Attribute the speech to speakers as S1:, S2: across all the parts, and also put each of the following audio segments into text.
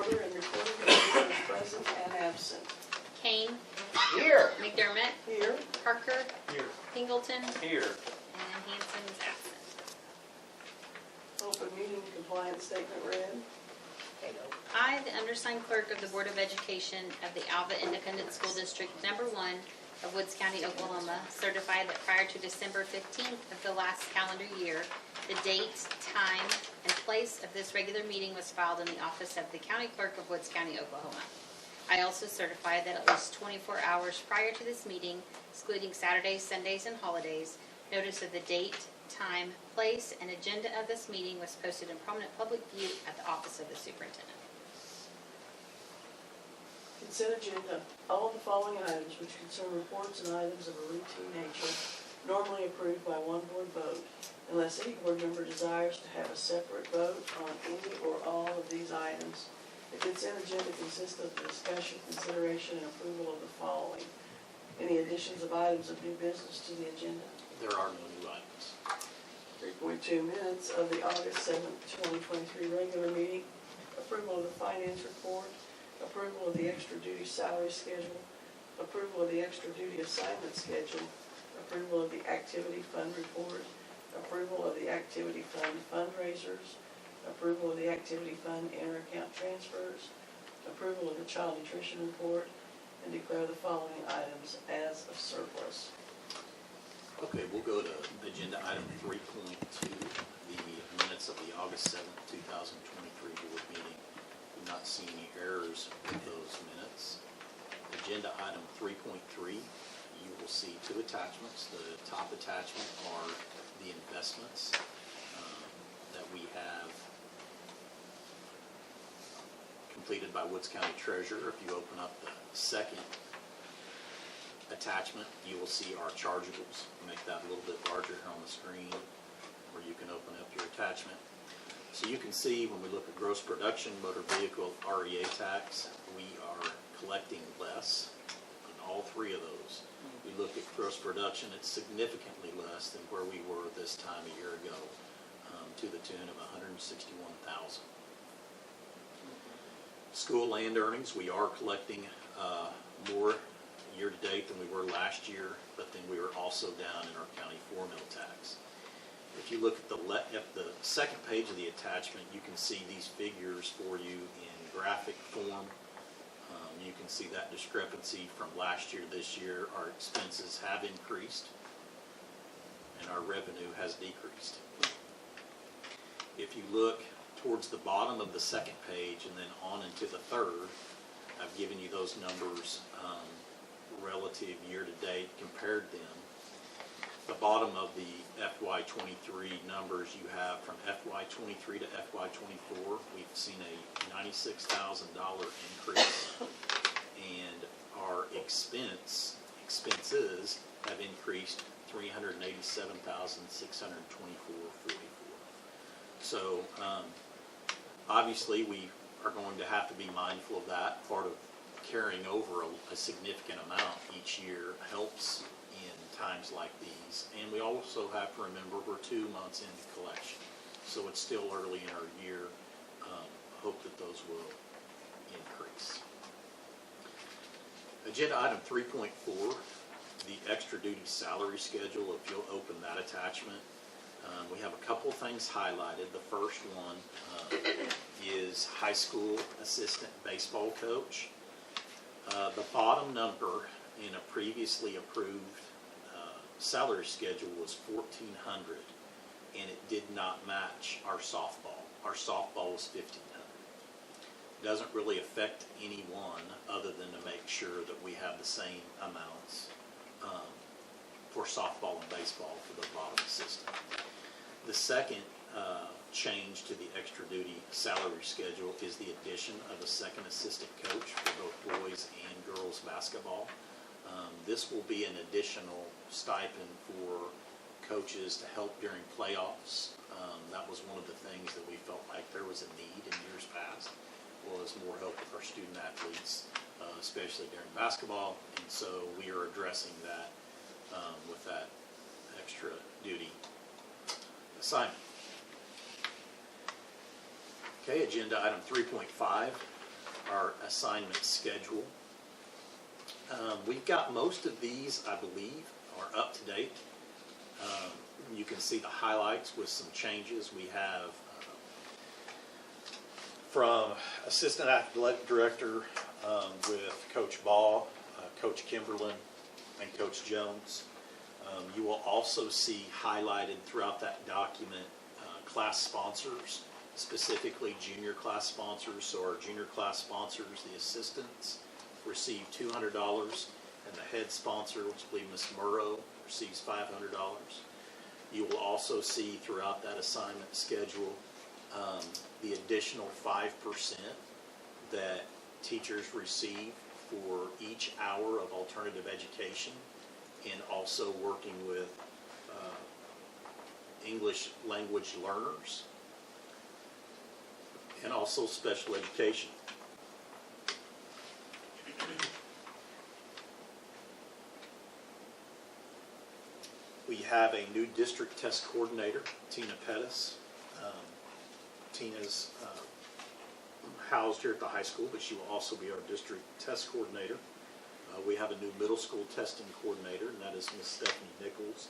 S1: order and reporting of those present and absent.
S2: Kane,
S1: Here.
S2: McDermott,
S1: Here.
S2: Parker,
S3: Here.
S2: Pingleton,
S3: Here.
S2: and Hanson is absent.
S1: Open meeting compliance statement read.
S2: I, the undersigned clerk of the Board of Education of the Alva Independent School District Number 1 of Woods County, Oklahoma, certify that prior to December 15th of the last calendar year, the date, time, and place of this regular meeting was filed in the office of the County Clerk of Woods County, Oklahoma. I also certify that at least 24 hours prior to this meeting, excluding Saturdays, Sundays, and holidays, notice of the date, time, place, and agenda of this meeting was posted in prominent public view at the office of the superintendent.
S1: Consent agenda. All of the following items which concern reports and items of a routine nature normally approved by one board vote, unless any board member desires to have a separate vote on any or all of these items. The consent agenda consists of the discussion, consideration, and approval of the following. Any additions of items of new business to the agenda?
S3: There are no new items.
S1: 3.2 minutes of the August 7th, 2023 regular meeting. Approval of the finance report. Approval of the extra duty salary schedule. Approval of the extra duty assignment schedule. Approval of the activity fund report. Approval of the activity fund fundraisers. Approval of the activity fund inter-account transfers. Approval of the child nutrition report. And declare the following items as of surplus.
S3: Okay, we'll go to agenda item 3.2, the minutes of the August 7th, 2023 board meeting. Do not see any errors with those minutes. Agenda item 3.3, you will see two attachments. The top attachment are the investments that we have completed by Woods County Treasurer. If you open up the second attachment, you will see our chargeables. Make that a little bit larger here on the screen, where you can open up your attachment. So you can see when we look at gross production, motor vehicle, REA tax, we are collecting less in all three of those. We look at gross production, it's significantly less than where we were this time a year ago, to the tune of $161,000. School land earnings, we are collecting more year-to-date than we were last year, but then we were also down in our county formula tax. If you look at the second page of the attachment, you can see these figures for you in graphic form. You can see that discrepancy from last year to this year. Our expenses have increased and our revenue has decreased. If you look towards the bottom of the second page and then on into the third, I've given you those numbers relative year-to-date, compared them. The bottom of the FY23 numbers you have from FY23 to FY24, we've seen a $96,000 increase, and our expenses have increased $387,624.44. So obviously we are going to have to be mindful of that. Part of carrying over a significant amount each year helps in times like these. And we also have to remember we're 2 months into collection. So it's still early in our year. Hope that those will increase. Agenda item 3.4, the extra duty salary schedule. If you'll open that attachment, we have a couple things highlighted. The first one is high school assistant baseball coach. The bottom number in a previously approved salary schedule was $1,400, and it did not match our softball. Our softball was $1,500. Doesn't really affect anyone other than to make sure that we have the same amounts for softball and baseball for the bottom assistant. The second change to the extra duty salary schedule is the addition of a second assistant coach for both boys and girls basketball. This will be an additional stipend for coaches to help during playoffs. That was one of the things that we felt like there was a need in years past, was more help with our student athletes, especially during basketball, and so we are addressing that with that extra duty assignment. Okay, agenda item 3.5, our assignment schedule. We've got most of these, I believe, are up to date. You can see the highlights with some changes. We have from Assistant Athletic Director with Coach Ball, Coach Kimberlin, and Coach Jones. You will also see highlighted throughout that document class sponsors, specifically junior class sponsors. So our junior class sponsors, the assistants, receive $200, and the head sponsor, which will be Ms. Murrow, receives $500. You will also see throughout that assignment schedule the additional 5% that teachers receive for each hour of alternative education, and also working with English language learners, and also special education. We have a new district test coordinator, Tina Pettis. Tina's housed here at the high school, but she will also be our district test coordinator. We have a new middle school testing coordinator, and that is Ms. Stephanie Nichols.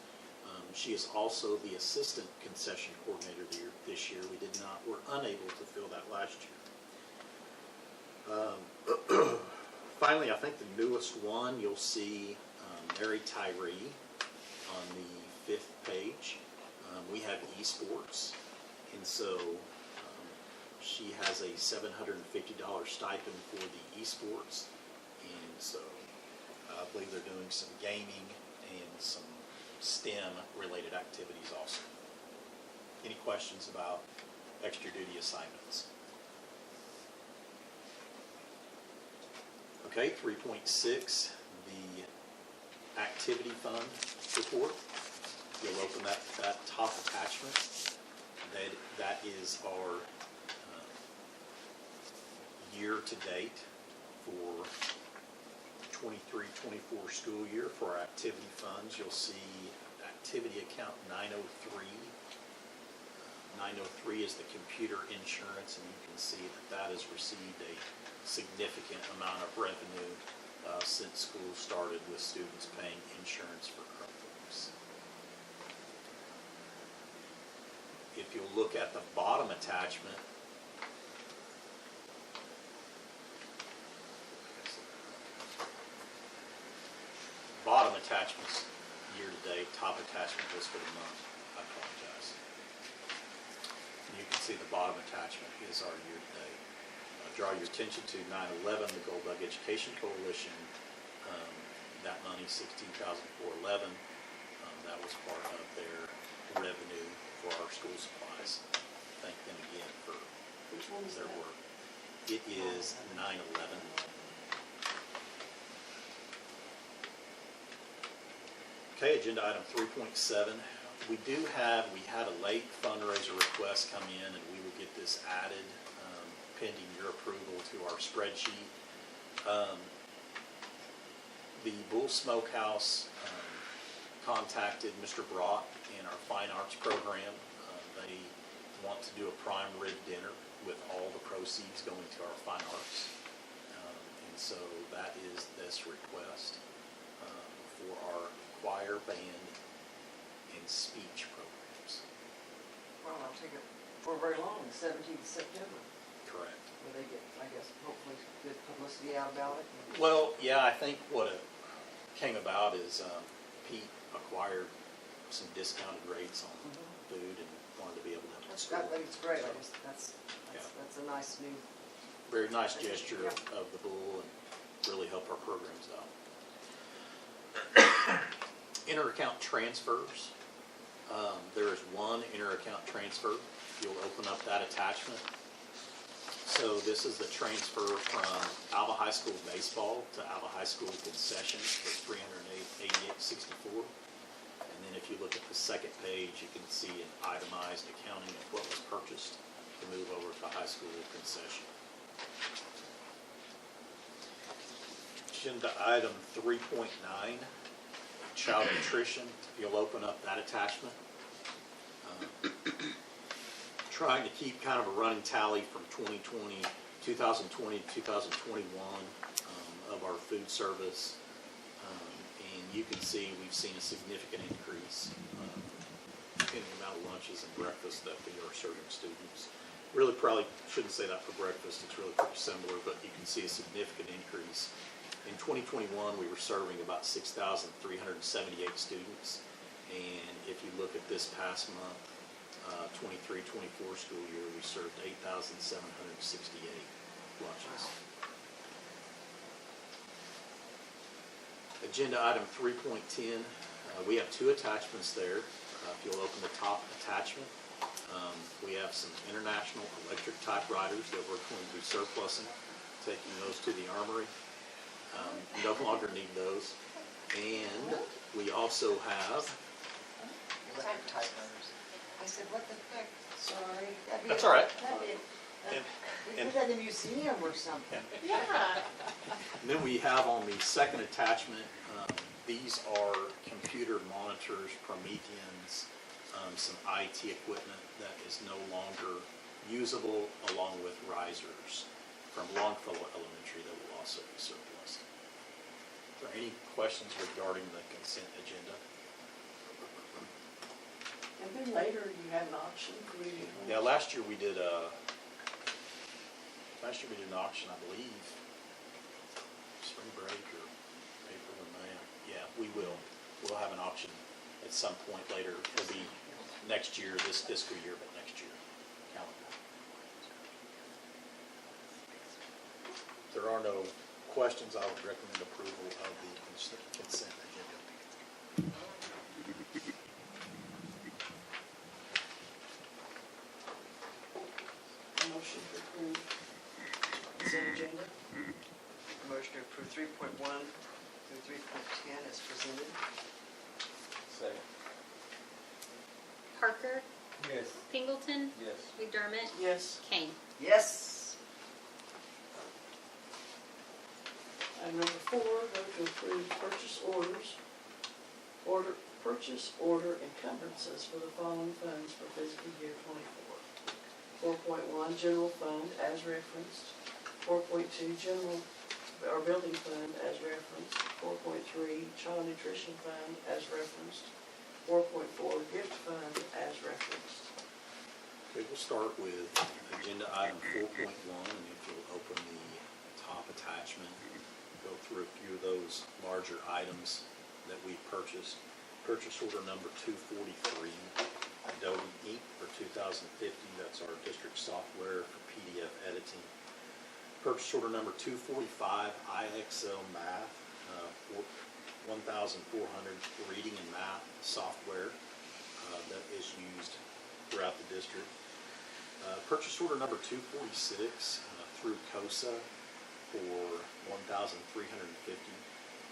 S3: She is also the assistant concession coordinator this year. We're unable to fill that last year. Finally, I think the newest one, you'll see Mary Tyree on the 5th page. We have esports, and so she has a $750 stipend for the esports, and so I believe they're doing some gaming and some STEM-related activities also. Any questions about extra duty assignments? Okay, 3.6, the activity fund report. You'll open that top attachment. That is our year-to-date for 23-24 school year. For our activity funds, you'll see activity account 903. 903 is the computer insurance, and you can see that has received a significant amount of revenue since school started, with students paying insurance for Chromebooks. If you'll look at the bottom attachment, attachments year-to-date, top attachment was for the month. I apologize. And you can see the bottom attachment is our year-to-date. Draw your attention to 9/11, the Gold Bug Education Coalition. That money, $16,411. That was part of their revenue for our school supplies. Thank them again for their work. It is 9/11. Okay, agenda item 3.7. We had a late fundraiser request come in, and we will get this added pending your approval to our spreadsheet. The Bull Smokehouse contacted Mr. Brock in our Fine Arts program. They want to do a prime rib dinner with all the proceeds going to our Fine Arts. And so that is this request for our choir, band, and speech programs.
S4: Well, I'll take it for very long, the 17th of September.
S3: Correct.
S4: Where they get, I guess, hopefully good publicity out about it.
S3: Well, yeah, I think what it came about is Pete acquired some discounted rates on food and wanted to be able to help the school.
S4: I think it's great. That's a nice new.
S3: Very nice gesture of the Bull, and really help our programs out. Inter-account transfers. There is one inter-account transfer. You'll open up that attachment. So this is the transfer from Alva High School baseball to Alva High School concession for $388.64. And then if you look at the second page, you can see an itemized accounting of what was purchased to move over to high school concession. Agenda item 3.9, child nutrition. You'll open up that attachment. Trying to keep kind of a running tally from 2020 2020, 2021 of our food service. And you can see we've seen a significant increase in the amount of lunches and breakfast that we are serving students. Really probably shouldn't say that for breakfast, it's really pretty similar, but you can see a significant increase. In 2021, we were serving about 6,378 students, and if you look at this past month, 23-24 school year, we served 8,768 lunches. Agenda item 3.10, we have two attachments there. If you'll open the top attachment, we have some international electric typewriters that we're going to be surplusing, taking those to the armory. No longer need those. And we also have,
S4: Electric typewriters. I said, what the heck? Sorry.
S3: that's all right.
S4: You put that in a museum or something.
S1: Yeah.
S3: And then we have on the second attachment, these are computer monitors, Prometheans, some IT equipment that is no longer usable, along with risers from Longfellow Elementary that will also be surplus. Are there any questions regarding the consent agenda?
S1: And then later you had an auction for reading.
S3: Yeah, last year we did an auction, I believe, spring break or April or May. Yeah, we will. We'll have an auction at some point later. It'll be next year, this fiscal year, but next year, calendar. If there are no questions, I would recommend approval of the consent agenda.
S1: Motion to approve consent agenda.
S4: Motion to approve 3.1 through 3.10 as presented.
S5: Second.
S2: Parker,
S5: Yes.
S2: Pingleton,
S5: Yes.
S2: McDermott,
S1: Yes.
S2: Kane.
S4: Yes.
S1: Item number 4, vote to approve purchase order encumbrances for the following funds for fiscal year 24. 4.1, general fund as referenced. 4.2, general or building fund as referenced. 4.3, child nutrition fund as referenced. 4.4, gift fund as referenced.
S3: Okay, we'll start with agenda item 4.1, and if you'll open the top attachment, go through a few of those larger items that we purchased. Purchase order number 243, Adobe Inc. for 2050, that's our district software for PDF editing. Purchase order number 245, IXL Math, for 1,400 reading and math software that is used throughout the district. Purchase order number 246 through COSA for 1,350.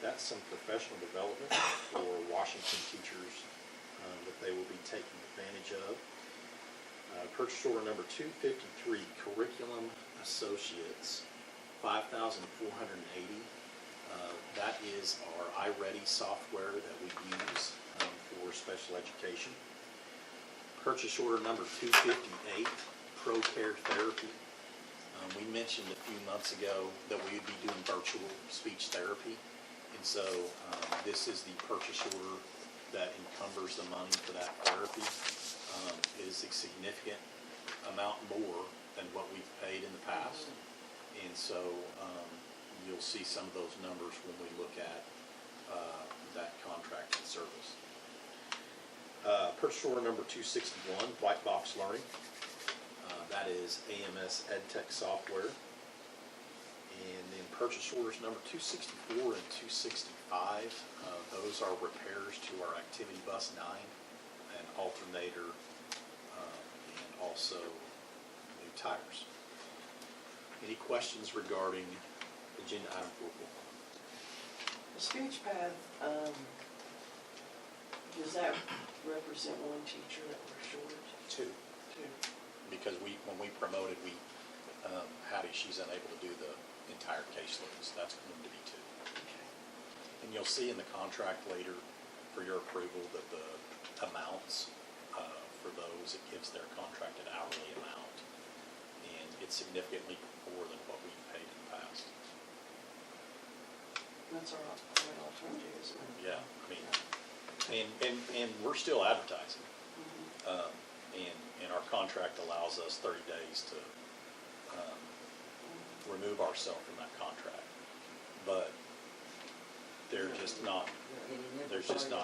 S3: That's some professional development for Washington teachers that they will be taking advantage of. Purchase order number 253, Curriculum Associates, 5,480. That is our iReady software that we use for special education. Purchase order number 258, ProCare Therapy. We mentioned a few months ago that we would be doing virtual speech therapy. And so this is the purchase order that encumbers the money for that therapy. It is a significant amount more than what we've paid in the past. And so you'll see some of those numbers when we look at that contracted service. Purchase order number 261, White Box Learning. That is AMS EdTech software. And then purchase orders number 264 and 265, those are repairs to our Activity Bus 9, an alternator, and also new tires. Any questions regarding agenda item 4.1?
S1: The speech path, does that represent one teacher that we're short?
S3: Two. Because when we promoted, Hattie, she's unable to do the entire caseload, so that's going to be two.
S1: Okay.
S3: And you'll see in the contract later for your approval that the amounts for those, it gives their contracted hourly amount. And it's significantly more than what we've paid in the past.
S1: That's our alternative, isn't it?
S3: Yeah, I mean, and we're still advertising.
S1: Mhm.
S3: And our contract allows us 30 days to remove ourselves from that contract. But there's just not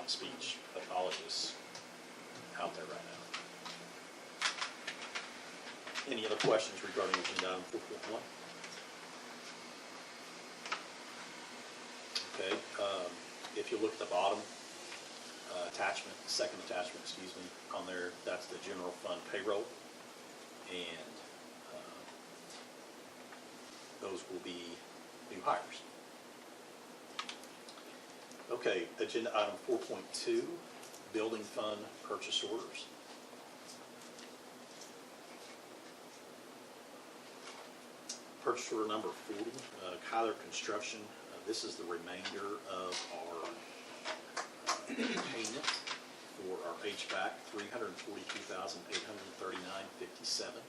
S3: speech pathologists out there right now. Any other questions regarding agenda item 4.1? Okay, if you look at the bottom attachment, second attachment, excuse me, on there, that's the general fund payroll. And those will be new hires. Okay, agenda item 4.2, building fund purchase orders. Purchase order number 40, Kyler Construction. This is the remainder of our payment for our HVAC, $342,839.57.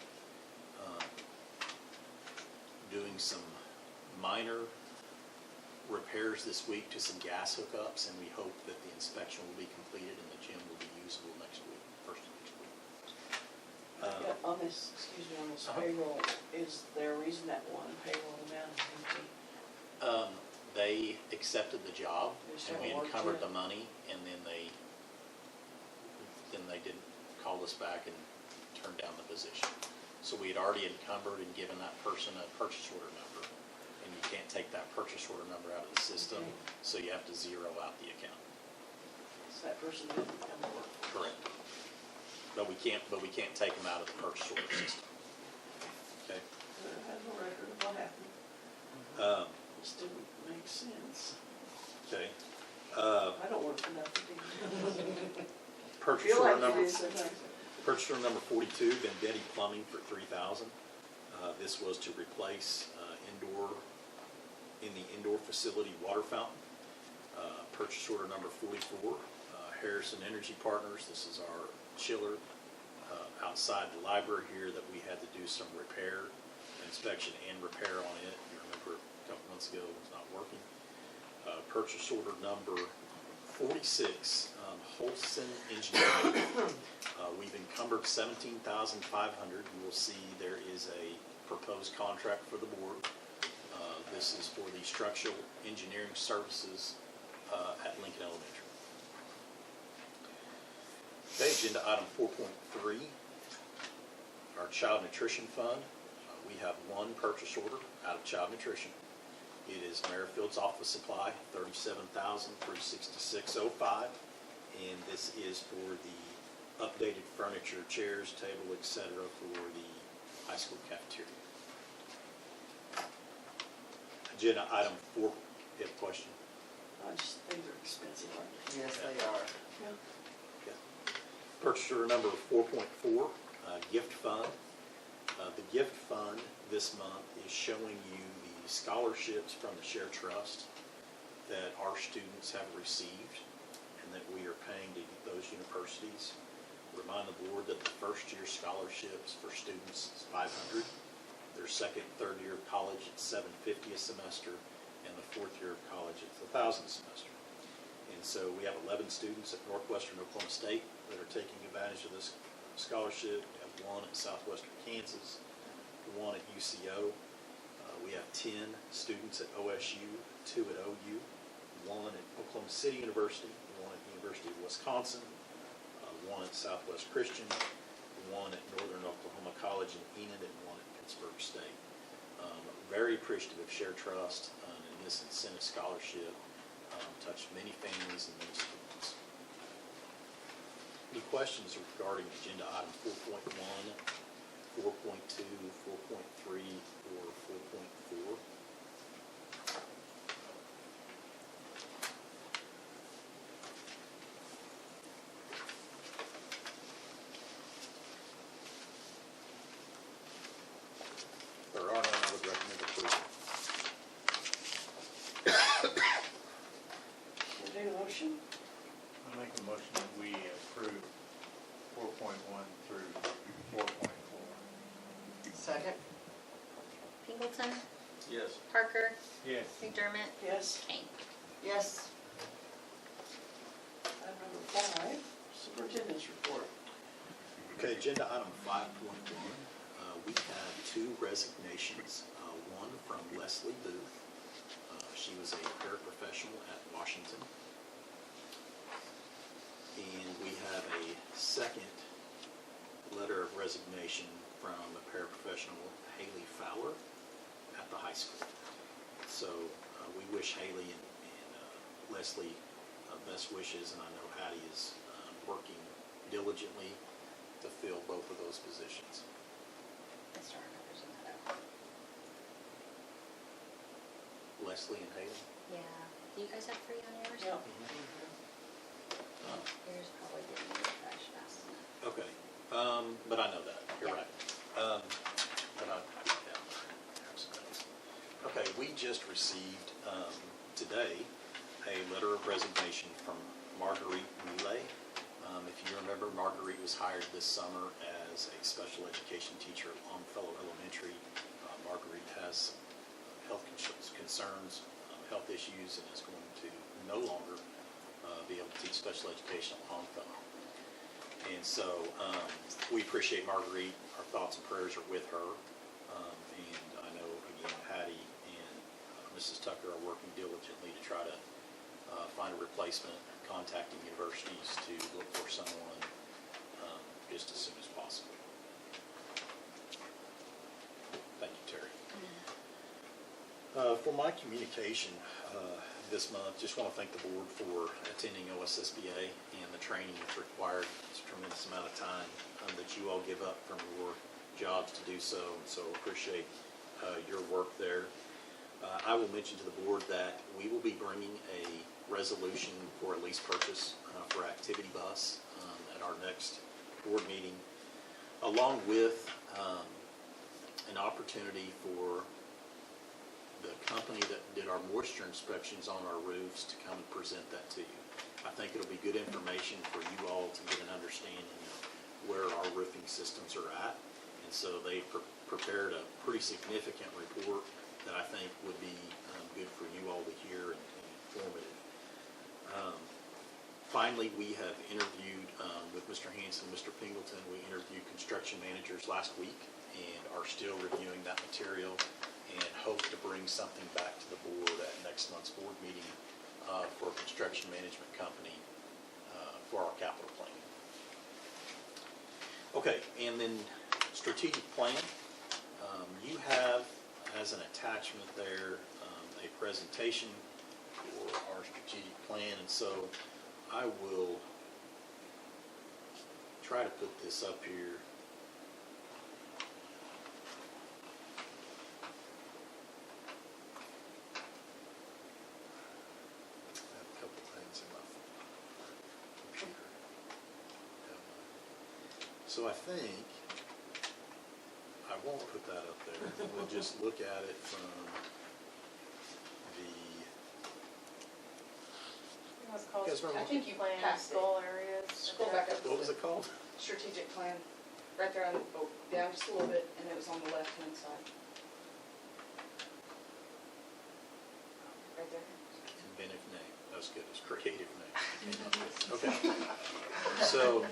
S3: Doing some minor repairs this week to some gas hookups, and we hope that the inspection will be completed and the gym will be usable next week, first of next week.
S1: On this, on this payroll, is there a reason that one payroll amount is empty?
S3: They accepted the job,
S1: They just
S3: and we
S1: haven't worked
S3: encumbered
S1: yet.
S3: the money, and then they didn't call us back and turn down the position. So we had already encumbered and given that person a purchase order number, and you can't take that purchase order number out of the system,
S1: Okay.
S3: so you have to zero out the account.
S1: So that person didn't come to work.
S3: Correct. But we can't take them out of the purchase order system. Okay?
S1: I have no record of what happened. This didn't make sense.
S3: Okay.
S1: I don't work for nothing.
S3: Purchase
S1: Feel
S3: order
S1: like
S3: number.
S1: it is sometimes.
S3: Purchase order number 42, Vendetti Plumbing for $3,000. This was to replace in the indoor facility water fountain. Purchase order number 44, Harrison Energy Partners. This is our chiller outside the library here that we had to do some repair, inspection and repair on it. You remember a couple months ago it was not working. Purchase order number 46, Holston Engineering. We've encumbered $17,500. You will see there is a proposed contract for the board. This is for the structural engineering services at Lincoln Elementary. Okay, agenda item 4.3, our child nutrition fund. We have one purchase order out of child nutrition. It is Merrifield's office supply, $37,366.05, and this is for the updated furniture, chairs, table, etc. for the high school cafeteria. Agenda item 4, you have a question?
S1: I just think they're expensive, aren't they?
S4: Yes, they are.
S1: Yeah.
S3: Okay. Purchase order number 4.4, gift fund. The gift fund this month is showing you the scholarships from the Share Trust that our students have received and that we are paying to those universities. Remind the board that the first year scholarships for students is $500. Their second, third year of college, it's $750 a semester, and the fourth year of college, it's $1,000 a semester. And so we have 11 students at Northwestern Oklahoma State that are taking advantage of this scholarship. We have one at Southwestern Kansas, one at UCO. We have 10 students at OSU, 2 at OU, one at Oklahoma City University, one at the University of Wisconsin, one at Southwest Christian, one at Northern Oklahoma College in Enid, and one at Pittsburgh State. Very appreciative of Share Trust and this incentive scholarship touched many families and many students. Any questions regarding agenda item 4.1, 4.2, 4.3, or 4.4? There are none, I would recommend approval.
S1: Entertain a motion?
S5: I make a motion that we approve 4.1 through 4.4.
S4: Second?
S2: Pingleton,
S5: Yes.
S2: Parker,
S5: Yes.
S2: McDermott,
S1: Yes.
S2: Kane.
S4: Yes.
S1: Item number 5, superintendent's report.
S3: Okay, agenda item 5.1. We have 2 resignations, one from Leslie Booth. She was a paraprofessional at Washington. And we have a second letter of resignation from a paraprofessional, Haley Fowler, at the high school. So we wish Haley and Leslie best wishes, and I know Hattie is working diligently to fill both of those positions.
S2: Let's start numbers in that out.
S3: Leslie and Haley?
S2: Yeah. Do you guys have 3 on yours?
S1: Yep.
S2: Yours probably didn't refresh fast enough.
S3: Okay, but I know that, you're right. But I, yeah, absolutely. Okay, we just received, today, a letter of resignation from Marguerite Millet. If you remember, Marguerite was hired this summer as a special education teacher at Longfellow Elementary. Marguerite has health concerns, health issues, and is going to no longer be able to teach special education at Longfellow. And so we appreciate Marguerite. Our thoughts and prayers are with her. And I know, again, Hattie and Mrs. Tucker are working diligently to try to find a replacement, contacting universities to look for someone just as soon as possible. Thank you, Terry. For my communication this month, just want to thank the board for attending OSSBA and the training that's required. It's a tremendous amount of time that you all give up from your jobs to do so, and so appreciate your work there. I will mention to the board that we will be bringing a resolution for a lease purchase for Activity Bus at our next board meeting, along with an opportunity for the company that did our moisture inspections on our roofs to come and present that to you. I think it'll be good information for you all to get an understanding of where our roofing systems are at. And so they prepared a pretty significant report that I think would be good for you all to hear and informative. Finally, we have interviewed with Mr. Hanson, Mr. Pingleton. We interviewed construction managers last week and are still reviewing that material and hope to bring something back to the board at next month's board meeting for a construction management company for our capital planning. Okay, and then strategic plan. You have as an attachment there a presentation for our strategic plan, and so I will try to put this up here. I have a couple things in my computer. So I think I won't put that up there. We'll just look at it from the.
S6: It's called,
S3: You guys remember
S6: I
S3: what-
S6: think you
S7: Plan.
S6: passed goal areas.
S7: Scroll back up.
S3: What was it called?
S7: Strategic plan, right there on, oh, down just a little bit, and it was on the left-hand side. Right there.
S3: Inventive name. That's good. It's creative name. Okay. So,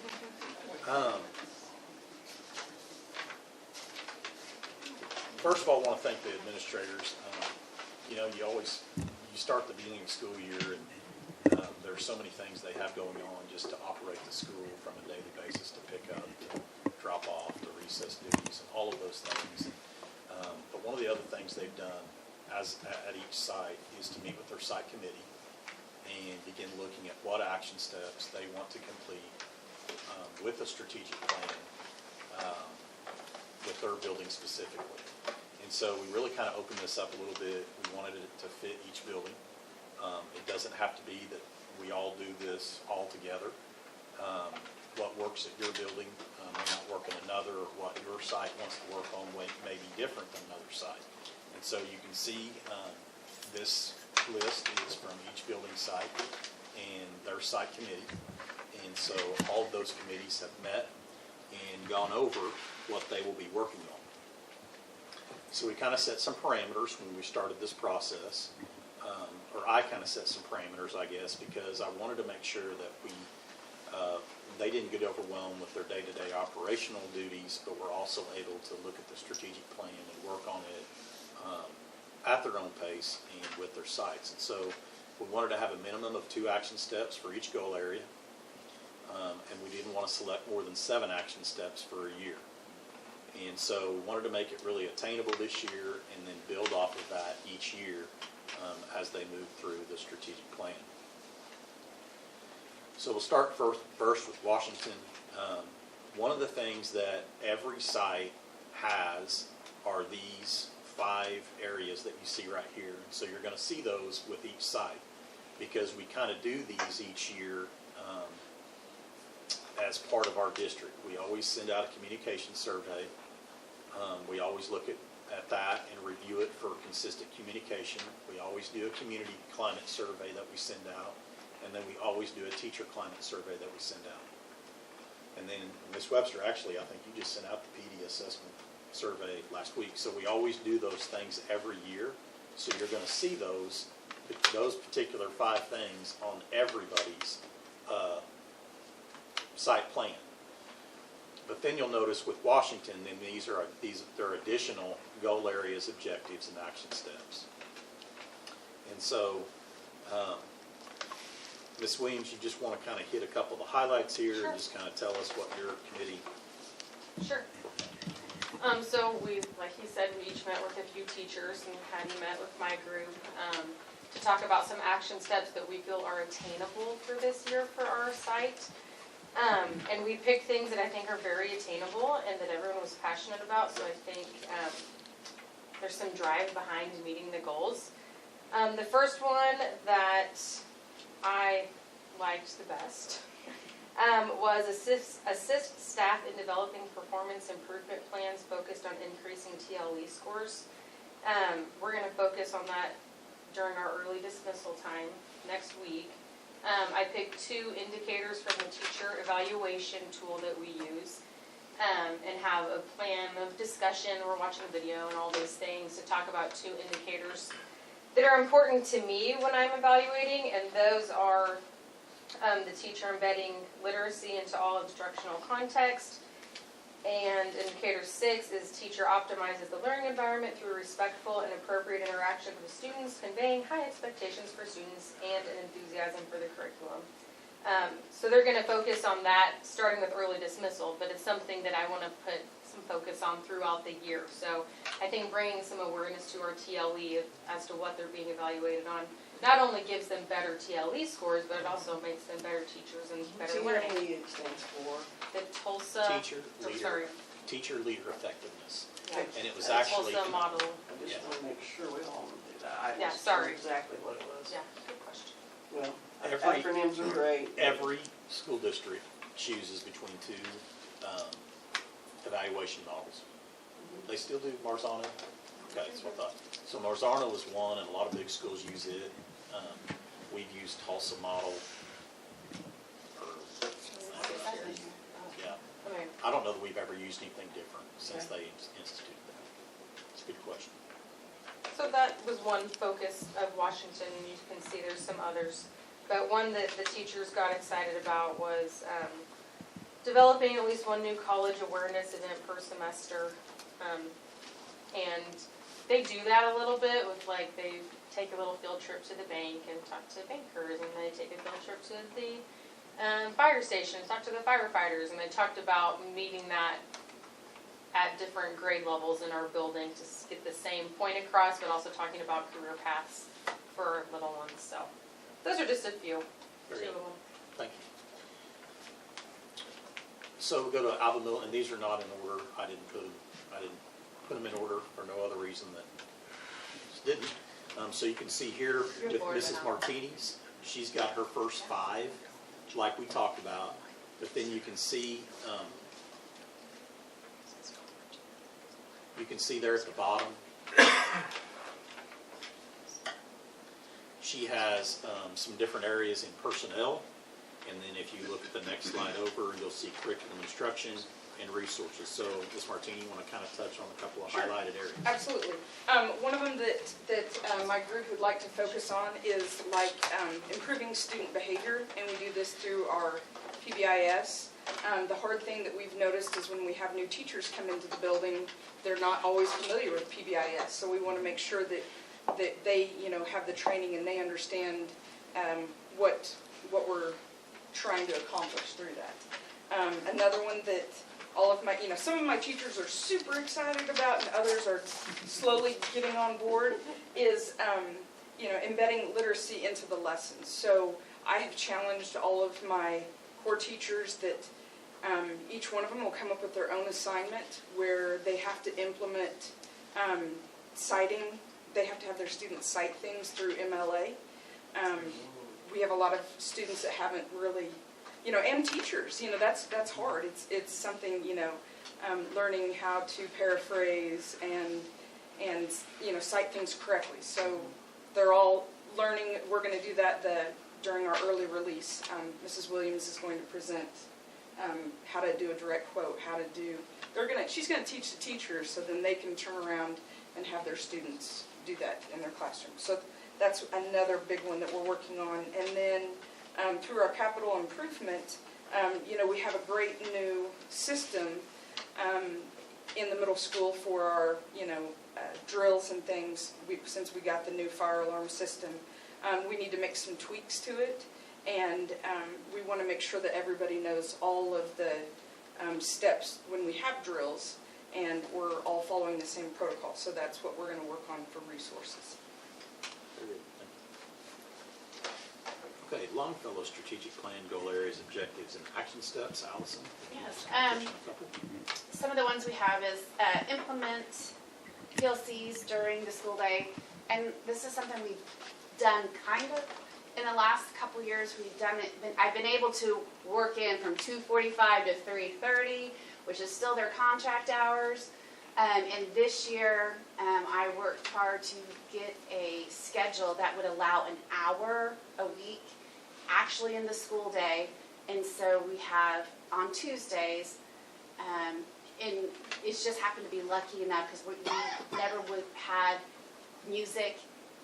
S3: first of all, I want to thank the administrators. You know, you start the beginning of school year, and there's so many things they have going on just to operate the school from a daily basis, to pick up, to drop off, to recess duties, and all of those things. But one of the other things they've done at each site is to meet with their site committee and begin looking at what action steps they want to complete with a strategic plan with their building specifically. And so we really kind of opened this up a little bit. We wanted it to fit each building. It doesn't have to be that we all do this all together. What works at your building may not work in another, or what your site wants to work on may be different than another site. And so you can see this list is from each building site and their site committee. And so all of those committees have met and gone over what they will be working on. So we kind of set some parameters when we started this process, or I kind of set some parameters, I guess, because I wanted to make sure that they didn't get overwhelmed with their day-to-day operational duties, but were also able to look at the strategic plan and work on it at their own pace and with their sites. And so we wanted to have a minimum of 2 action steps for each goal area, and we didn't want to select more than 7 action steps for a year. And so we wanted to make it really attainable this year and then build off of that each year as they move through the strategic plan. So we'll start first with Washington. One of the things that every site has are these 5 areas that you see right here. So you're going to see those with each site because we kind of do these each year as part of our district. We always send out a communication survey. We always look at that and review it for consistent communication. We always do a community climate survey that we send out. And then we always do a teacher climate survey that we send out. And then Ms. Webster, actually, I think you just sent out the PD assessment survey last week. So we always do those things every year. So you're going to see those particular 5 things on everybody's site plan. But then you'll notice with Washington, then they're additional goal areas, objectives, and action steps. And so, Ms. Williams, you just want to kind of hit a couple of the highlights here and just kind of tell us what your committee.
S6: Sure. So we, like he said, we each met with a few teachers, and Patty met with my group to talk about some action steps that we feel are attainable for this year for our site. And we picked things that I think are very attainable and that everyone was passionate about, so I think there's some drive behind meeting the goals. The first one that I liked the best was assist staff in developing performance improvement plans focused on increasing TLE scores. We're going to focus on that during our early dismissal time next week. I picked 2 indicators from the teacher evaluation tool that we use and have a plan of discussion. We're watching a video and all these things to talk about 2 indicators that are important to me when I'm evaluating, and those are the teacher embedding literacy into all instructional context, and indicator 6 is teacher optimizes the learning environment through respectful and appropriate interaction with students, conveying high expectations for students and an enthusiasm for the curriculum. So they're going to focus on that starting with early dismissal, but it's something that I want to put some focus on throughout the year. So I think bringing some awareness to our TLE as to what they're being evaluated on not only gives them better TLE scores, but it also makes them better teachers and better learning.
S1: TLE stands for?
S6: The Tulsa...
S3: Teacher leader effectiveness.
S6: Yeah.
S3: And it was
S6: The
S3: actually...
S6: Tulsa model.
S1: I just want to make sure we all do that. I
S6: Yeah,
S1: just
S6: sorry.
S1: knew exactly what it was.
S6: Yeah, good question.
S1: Well,
S3: Every-
S1: acronyms are great.
S3: Every school district chooses between 2 evaluation models. They still do Marzano? Okay, that's what I thought. So Marzano is one, and a lot of big schools use it. We've used Tulsa model. Yeah.
S6: Okay.
S3: I don't know that we've ever used anything different since they instituted that. It's a good question.
S6: So that was one focus of Washington. You can see there's some others. But one that the teachers got excited about was developing at least one new college awareness event per semester. And they do that a little bit with, like, they take a little field trip to the bank and talk to bankers, and they take a field trip to the fire station and talk to the firefighters, and they talked about meeting that at different grade levels in our building to get the same point across, but also talking about career paths for our little ones. So those are just a few.
S3: Very
S6: Two
S3: good.
S6: of them.
S3: Thank you. So we'll go to Alva Middle, and these are not in order. I didn't put them in order for no other reason than I just didn't. So you can see here
S6: You're
S3: with
S6: bored
S3: Mrs.
S6: now.
S3: Martinez, she's got her first 5, like we talked about. But then you can see there at the bottom, she has some different areas in personnel. And then if you look at the next slide over, you'll see curriculum instruction, and resources. So, Ms. Martini, you want to kind of touch on a couple of highlighted areas?
S7: Absolutely. One of them that my group would like to focus on is like improving student behavior, and we do this through our PBIS. The hard thing that we've noticed is when we have new teachers come into the building, they're not always familiar with PBIS. So we want to make sure that they, have the training and they understand what we're trying to accomplish through that. Another one that all of my, some of my teachers are super excited about and others are slowly getting on board is, embedding literacy into the lessons. So I have challenged all of my core teachers that each one of them will come up with their own assignment where they have to implement citing. They have to have their students cite things through MLA. We have a lot of students that haven't really, and teachers, that's hard. It's something, learning how to paraphrase and cite things correctly. So they're all learning. We're going to do that during our early release. Mrs. Williams is going to present how to do a direct quote, she's going to teach the teachers so then they can turn around and have their students do that in their classroom. So that's another big one that we're working on. And then through our capital improvement, we have a great new system in the middle school for our, drills and things. Since we got the new fire alarm system, we need to make some tweaks to it. And we want to make sure that everybody knows all of the steps when we have drills, and we're all following the same protocol. So that's what we're going to work on for resources.
S3: Very good. Thank you. Okay, Longfellow strategic plan, goal areas, objectives, and action steps. Allison?
S2: Yes.
S3: Touch on a couple.
S2: Some of the ones we have is implement PLCs during the school day. And this is something we've done kind of in the last couple years. We've done it. I've been able to work in from 2:45 to 3:30, which is still their contract hours. And this year, I worked hard to get a schedule that would allow an hour a week actually in the school day. And so we have on Tuesdays, and it's just happened to be lucky enough because we never would have music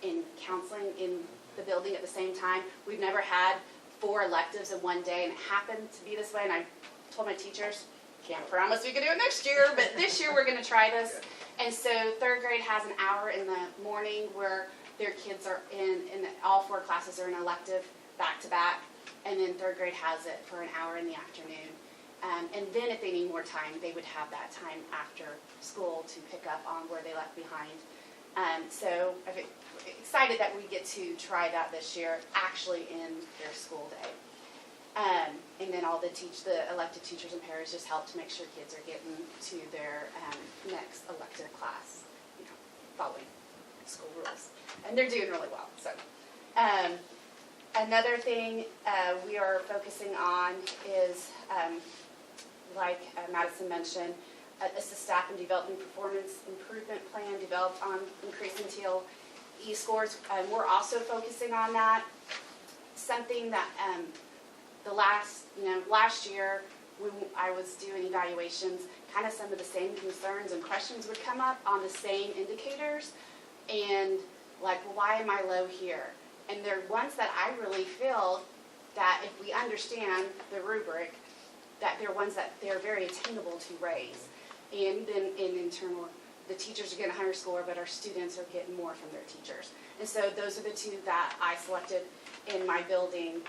S2: and counseling in the building at the same time. We've never had 4 electives in one day, and it happened to be this way. And I told my teachers, can't promise we can do it next year, but this year we're going to try this. And so 3rd grade has an hour in the morning where their kids are in all 4 classes are in elective back to back, and then 3rd grade has it for an hour in the afternoon. And then if they need more time, they would have that time after school to pick up on where they left behind. So I'm excited that we get to try that this year, actually in their school day. And then all the elected teachers and paras just help to make sure kids are getting to their next elective class, following school rules. And they're doing really well. So another thing we are focusing on is, like Madison mentioned, assist staff in developing performance improvement plan developed on increasing TLE scores. We're also focusing on that. Something that last year when I was doing evaluations, kind of some of the same concerns and questions would come up on the same indicators, and like, well, why am I low here? And they're ones that I really feel that if we understand the rubric, that they're ones that they're very attainable to raise. And then in turn, the teachers are getting a higher score, but our students are getting more from their teachers. And so those are the 2 that I selected in my building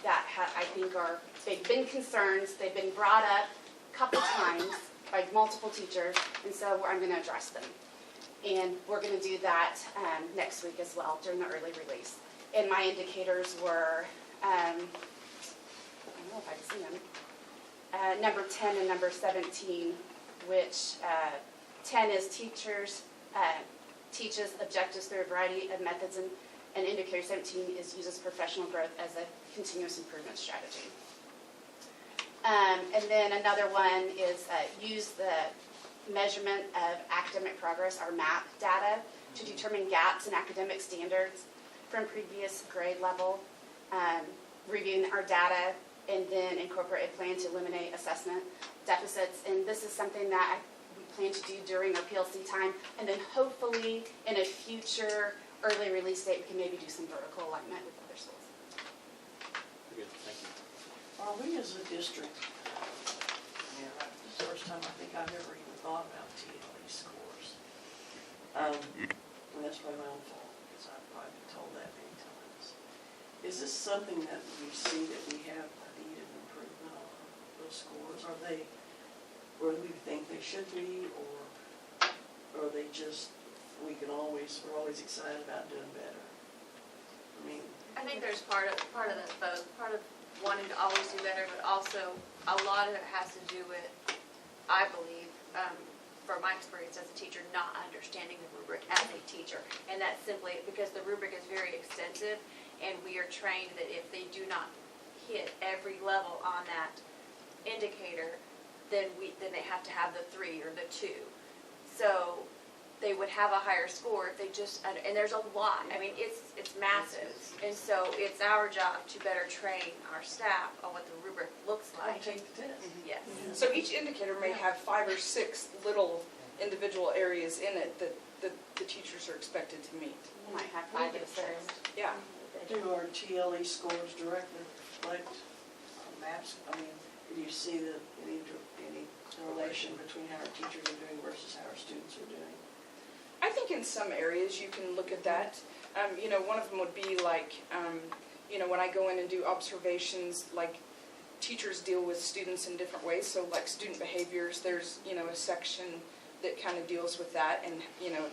S2: that I think they've been concerns. They've been brought up a couple times by multiple teachers, and so I'm going to address them. And we're going to do that next week as well during the early release. And my indicators were, I don't know if I can see them, number 10 and number 17, which 10 is teaches objectives through a variety of methods, and indicator 17 uses professional growth as a continuous improvement strategy. And then another one is use the measurement of academic progress, our MAP data, to determine gaps in academic standards from previous grade level, reviewing our data, and then incorporate a plan to eliminate assessment
S8: deficits, and this is something that we plan to do during our PLC time, and then hopefully in a future early release date, we can maybe do some vertical alignment with other schools.
S3: Very good, thank you.
S1: Are we as a district, this is the first time I think I've ever even thought about TLE scores. And that's probably my own fault, because I've probably been told that many times. Is this something that we see that we have a need of improvement on, those scores? Are they where we think they should be, or are they just, we're always excited about doing better? I mean,
S9: I think there's part of that both, part of wanting to always do better, but also a lot of it has to do with, I believe, from my experience as a teacher, not understanding the rubric as a teacher. And that's simply because the rubric is very extensive, and we are trained that if they do not hit every level on that indicator, then they have to have the 3 or the 2. So they would have a higher score if they just, and there's a lot. I mean, it's massive. And so it's our job to better train our staff on what the rubric looks
S1: I
S9: like.
S1: take the test.
S9: Yes.
S7: So each indicator may have 5 or 6 little individual areas in it that the teachers are expected to meet.
S8: We might have 5 or 6.
S7: Yeah.
S1: Do our TLE scores directly reflect on maps? I mean, do you see any correlation between how our teachers are doing versus how our students are doing?
S7: I think in some areas you can look at that. One of them would be like, when I go in and do observations, like teachers deal with students in different ways. So like student behaviors, there's, a section that kind of deals with that and,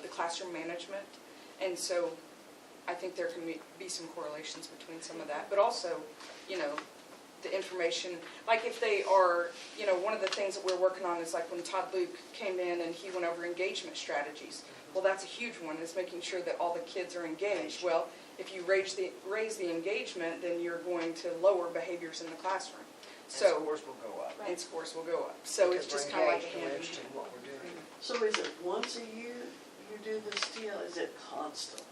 S7: the classroom management. And so I think there can be some correlations between some of that. But also, the information, like if they are, one of the things that we're working on is like when Todd Luke came in and he went over engagement strategies. Well, that's a huge one, is making sure that all the kids are engaged. Well, if you raise the engagement, then you're going to lower behaviors in the classroom. So
S4: scores will go up.
S7: and scores will go up. So it's just kind of like a hand in
S4: Interested in what we're doing.
S1: So is it once a year you do this deal? Is it constantly?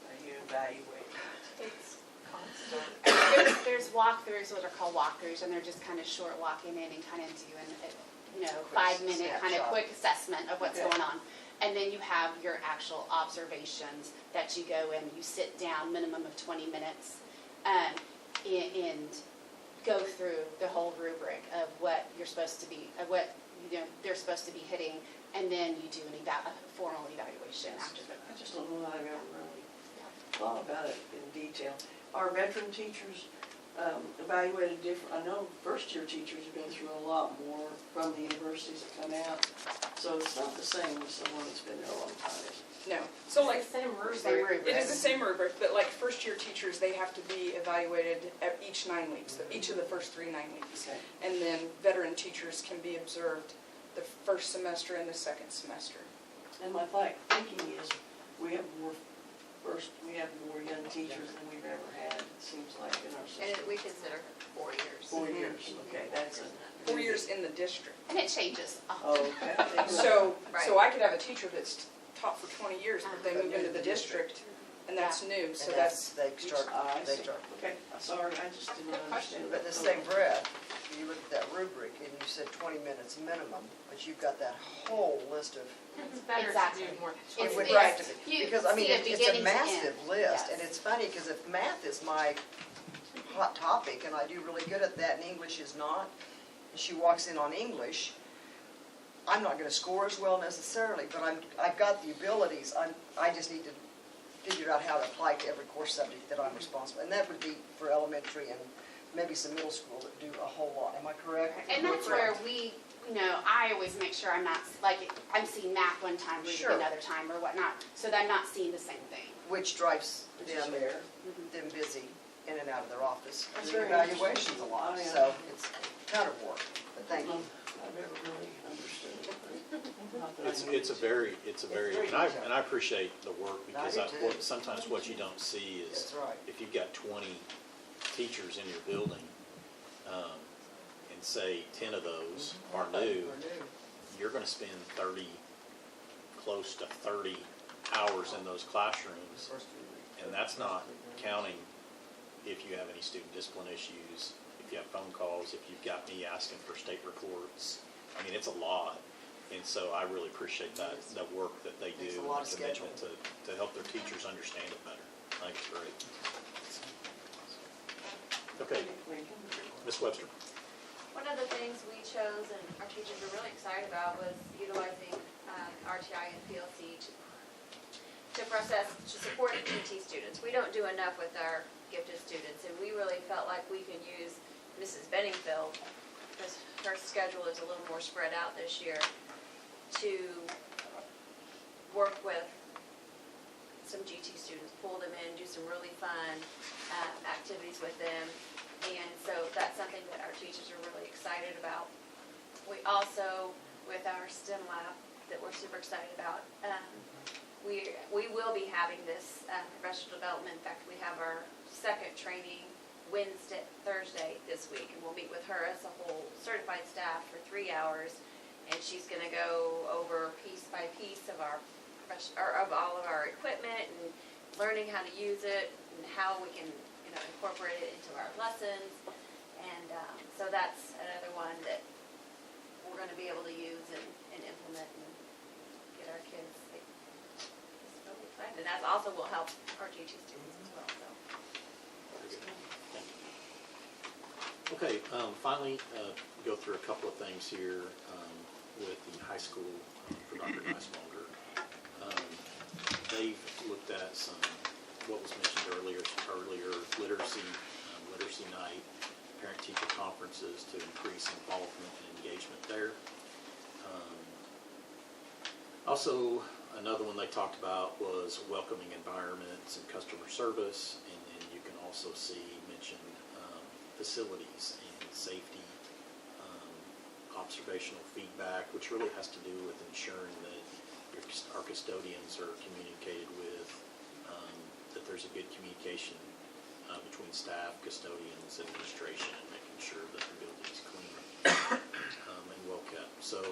S1: Are you evaluating it?
S9: It's constant.
S8: There's walkthroughs, what are called walkthroughs, and they're just kind of short walking in and kind of doing, 5-minute kind of
S4: snapshot.
S8: quick assessment of what's
S1: Okay.
S8: going on. And then you have your actual observations that you go and you sit down, minimum of 20 minutes, and go through the whole rubric of what you're supposed to be, of what they're supposed to be hitting, and then you do a formal evaluation after that.
S1: I just don't know that I've ever really thought about it in detail. Are veteran teachers evaluated different? I know first-year teachers have been through a lot more from the universities that come out, so it's not the same as someone that's been there a long time, is it?
S7: No. So like,
S9: It's the same rubric.
S8: Same rubric.
S7: it is the same rubric, but like first-year teachers, they have to be evaluated at each 9 weeks, each of the first 3 9 weeks.
S1: Okay.
S7: And then veteran teachers can be observed the first semester and the second semester.
S1: And my thinking is, we have more young teachers than we've ever had, it seems like, in our
S9: And
S1: system.
S9: we consider 4 years.
S1: 4 years, okay, that's a.
S7: 4 years in the district.
S8: And it changes.
S1: Okay.
S7: So
S9: Right.
S7: I could have a teacher that's taught for 20 years, but they move into the district, and that's new, so that's.
S4: They start,
S1: I
S4: they
S1: see.
S4: start.
S1: Okay, sorry, I just didn't understand.
S4: But in the same breath, you look at that rubric and you said 20 minutes minimum, but you've got that whole list of.
S9: It's better
S8: Exactly.
S9: to do more.
S8: It's-
S4: It would
S8: it's-
S4: have to be,
S8: you
S4: because I mean,
S8: see it
S4: it's a
S8: beginning to
S4: massive
S8: end.
S4: list,
S8: Yes.
S4: and it's funny, because if math is my hot topic, and I do really good at that, and English is not, and she walks in on English, I'm not gonna score as well necessarily, but I've got the abilities, I just need to figure out how to apply to every course subject that I'm responsible, and that would be for elementary and maybe some middle school that do a whole lot, am I correct?
S8: And that's where we, I always make sure I'm not, like, I'm seeing math one time, reading
S4: Sure.
S8: another time or whatnot, so that I'm not seeing the same thing.
S4: Which drives
S1: Which is
S4: them
S1: fair.
S4: busy in and out of their office,
S1: That's
S4: doing
S1: very
S4: evaluations a lot,
S1: interesting.
S4: so it's kind of work, but thank you.
S1: I've never really understood it. Not that I know.
S3: It's a very, and I appreciate the work, because
S4: I do too.
S3: sometimes what you don't see is,
S4: That's right.
S3: if you've got 20 teachers in your building, and say 10 of those are new, you're gonna spend close to 30 hours in those classrooms, and that's not counting if you have any student discipline issues, if you have phone calls, if you've got me asking for state reports, I mean, it's a lot. And so I really appreciate that work that they do,
S4: Takes a
S3: and
S4: lot
S3: the
S4: of
S3: commitment to help their teachers understand it better. I think it's great. Okay, Ms. Webster.
S9: One of the things we chose and our teachers were really excited about was utilizing RTI and PLC to support PT students. We don't do enough with our gifted students, and we really felt like we could use Mrs. Benningfield, because her schedule is a little more spread out this year, to work with some GT students, pull them in, do some really fun activities with them. And so that's something that our teachers are really excited about. We also, with our STEM lab that we're super excited about, we will be having this professional development. In fact, we have our second training Thursday this week, and we'll meet with her as a whole certified staff for 3 hours, and she's going to go over piece by piece of of all of our equipment and learning how to use it and how we can incorporate it into our lessons. And so that's another one that we're going to be able to use and implement and get our kids just really excited. And that also will help our GT students as well. So.
S3: Okay, finally, go through a couple of things here with the high school for Dr. Neiswanger. They've looked at what was mentioned earlier, literacy night, parent-teacher conferences to increase involvement and engagement there. Also, another one they talked about was welcoming environments and customer service, and then you can also see mentioned facilities and safety, observational feedback, which really has to do with ensuring that our custodians are communicated with, that there's a good communication between staff, custodians, administration, and making sure that the building is clean and well kept. So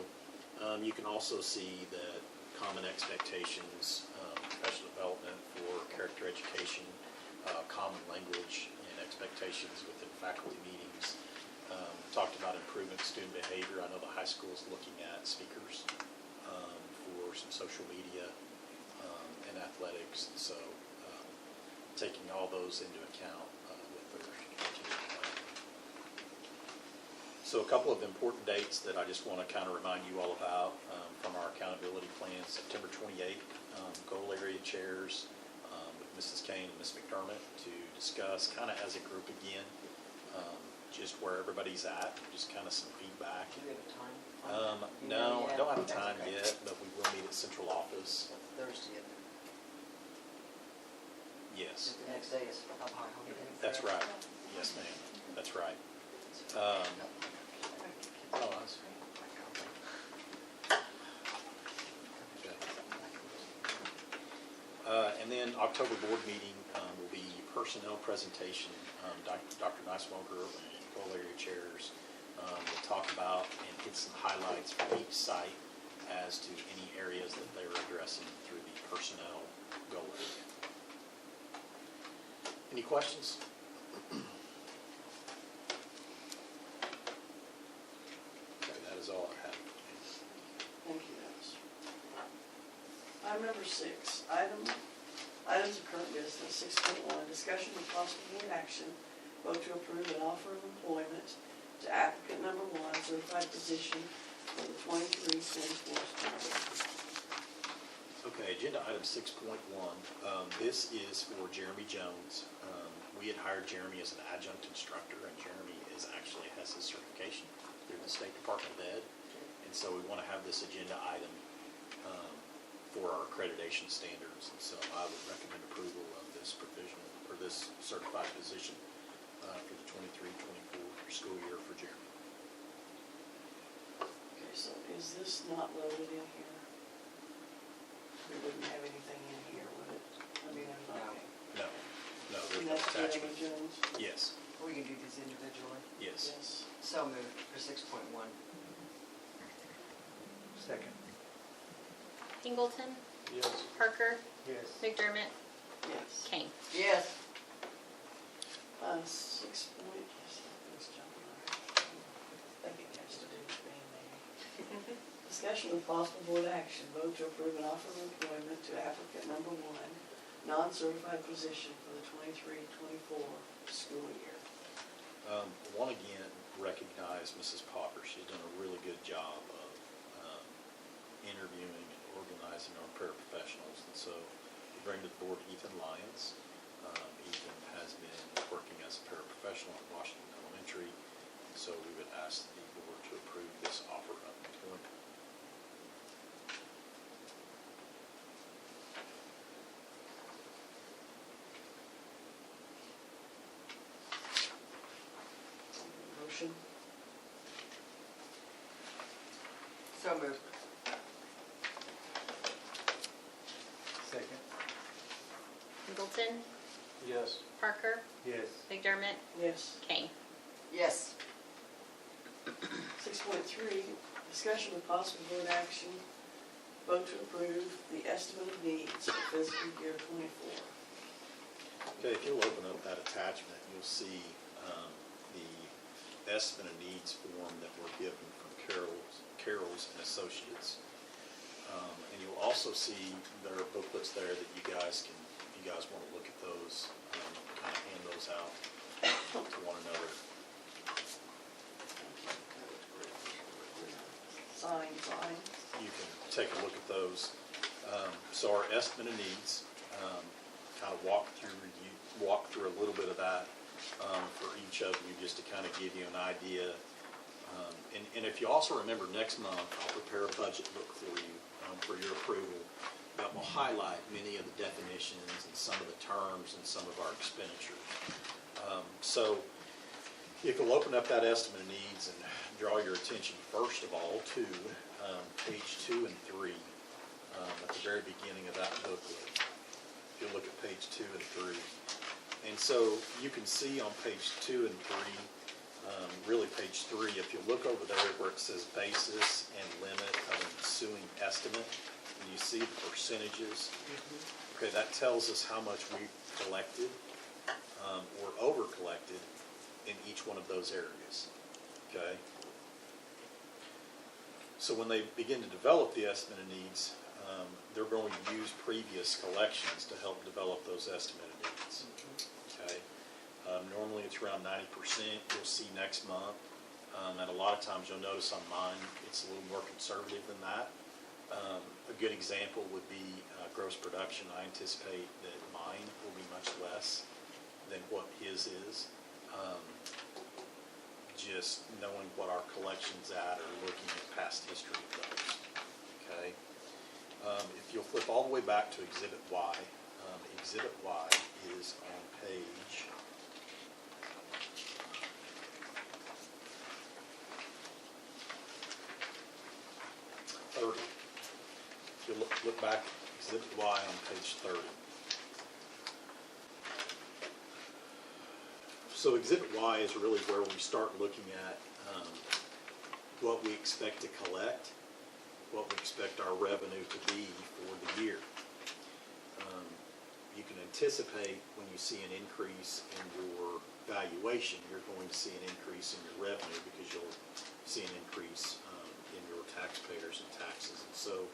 S3: you can also see that common expectations, professional development for character education, common language and expectations within faculty meetings. Talked about improving student behavior. I know the high school is looking at speakers for some social media and athletics. So taking all those into account with their strategic plan. So a couple of important dates that I just want to kind of remind you all about from our accountability plan. September 28th, goal area chairs with Mrs. Kane and Ms. McDermott to discuss kind of as a group again, just where everybody's at, just kind of some feedback.
S4: Do we have a time?
S3: No, I don't have a
S4: That's
S3: time
S4: okay.
S3: yet, but we will meet at central office.
S4: Thursday.
S3: Yes,
S4: The next day is up high holiday.
S3: that's right. Yes, ma'am. That's right. Oh, that's okay. And then October board meeting will be personnel presentation. Dr. Neiswanger and goal area chairs will talk about and hit some highlights for each site as to any areas that they are addressing through the personnel goal area. Any questions? Okay, that is all I have.
S1: Thank you, Dennis. Item number 6, items of current business, 6.1, discussion with possible board action, vote to approve an offer of employment to applicant number 1, certified position for the 23-24 school year.
S3: Okay, agenda item 6.1. This is for Jeremy Jones. We had hired Jeremy as an adjunct instructor, and Jeremy actually has his certification through the State Department of Ed. And so we want to have this agenda item for our accreditation standards. And so I would recommend approval of this provisional, or this certified position for the 23-24 school year for Jeremy.
S1: Okay, so is this not loaded in here? We wouldn't have anything in here, would it? I mean, I'm not.
S3: No, there's
S1: And
S3: no
S1: that's Jeremy
S3: attachment.
S1: Jones?
S3: Yes,
S4: We can do these individually.
S3: yes.
S1: Yes.
S4: So moved for 6.1.
S5: Second.
S2: Pingleton,
S5: Yes.
S2: Parker,
S5: Yes.
S2: McDermott,
S1: Yes.
S2: Kane.
S4: Yes.
S1: 6 point, let's jump on. I think it has to do with being there. Discussion with possible board action, vote to approve an offer of employment to applicant number one, non-certified position for the 23-24 school year.
S3: Want to again recognize Mrs. Popper. She's done a really good job of interviewing and organizing our paraprofessionals. And so we bring to the board Ethan Lyons. Ethan has been working as a paraprofessional at Washington Elementary. And so we would ask the board to approve this offer of employment.
S1: Motion?
S4: So moved.
S5: Second.
S2: Middleton,
S5: Yes.
S2: Parker,
S5: Yes.
S2: McDermott,
S1: Yes.
S2: Kane.
S4: Yes.
S1: 6.3, discussion with possible board action, vote to approve the estimate of needs for fiscal year 24.
S3: Okay, if you'll open up that attachment, you'll see the estimate of needs form that we're given from Carroll's and Associates. And you'll also see there are booklets there that you guys can, if you guys want to look at those, kind of hand those out to one another.
S1: Sign.
S3: You can take a look at those. So our estimate of needs, kind of walk through a little bit of that for each of you, just to kind of give you an idea. And if you also remember, next month I'll prepare a budget book for you for your approval that will highlight many of the definitions and some of the terms and some of our expenditures. So if you'll open up that estimate of needs and draw your attention first of all to page 2 and 3 at the very beginning of that booklet. If you look at page 2 and 3. And so you can see on page 2 and 3, really page 3, if you look over there where it says basis and limit of an ensuing estimate, and you see the percentages, okay, that tells us how much we've collected or over collected in each one of those areas, okay? So when they begin to develop the estimate of needs, they're going to use previous collections to help develop those estimated needs, okay? Normally it's around 90%, you'll see next month, and a lot of times you'll notice on mine, it's a little more conservative than that. A good example would be gross production. I anticipate that mine will be much less than what his is. Just knowing what our collection's at or looking at past history of those, okay? If you'll flip all the way back to Exhibit Y, Exhibit Y is on page 30. If you look back, Exhibit Y on page 30. So Exhibit Y is really where we start looking at what we expect to collect, what we expect our revenue to be for the year. You can anticipate when you see an increase in your valuation, you're going to see an increase in your revenue because you'll see an increase in your taxpayers and taxes. And so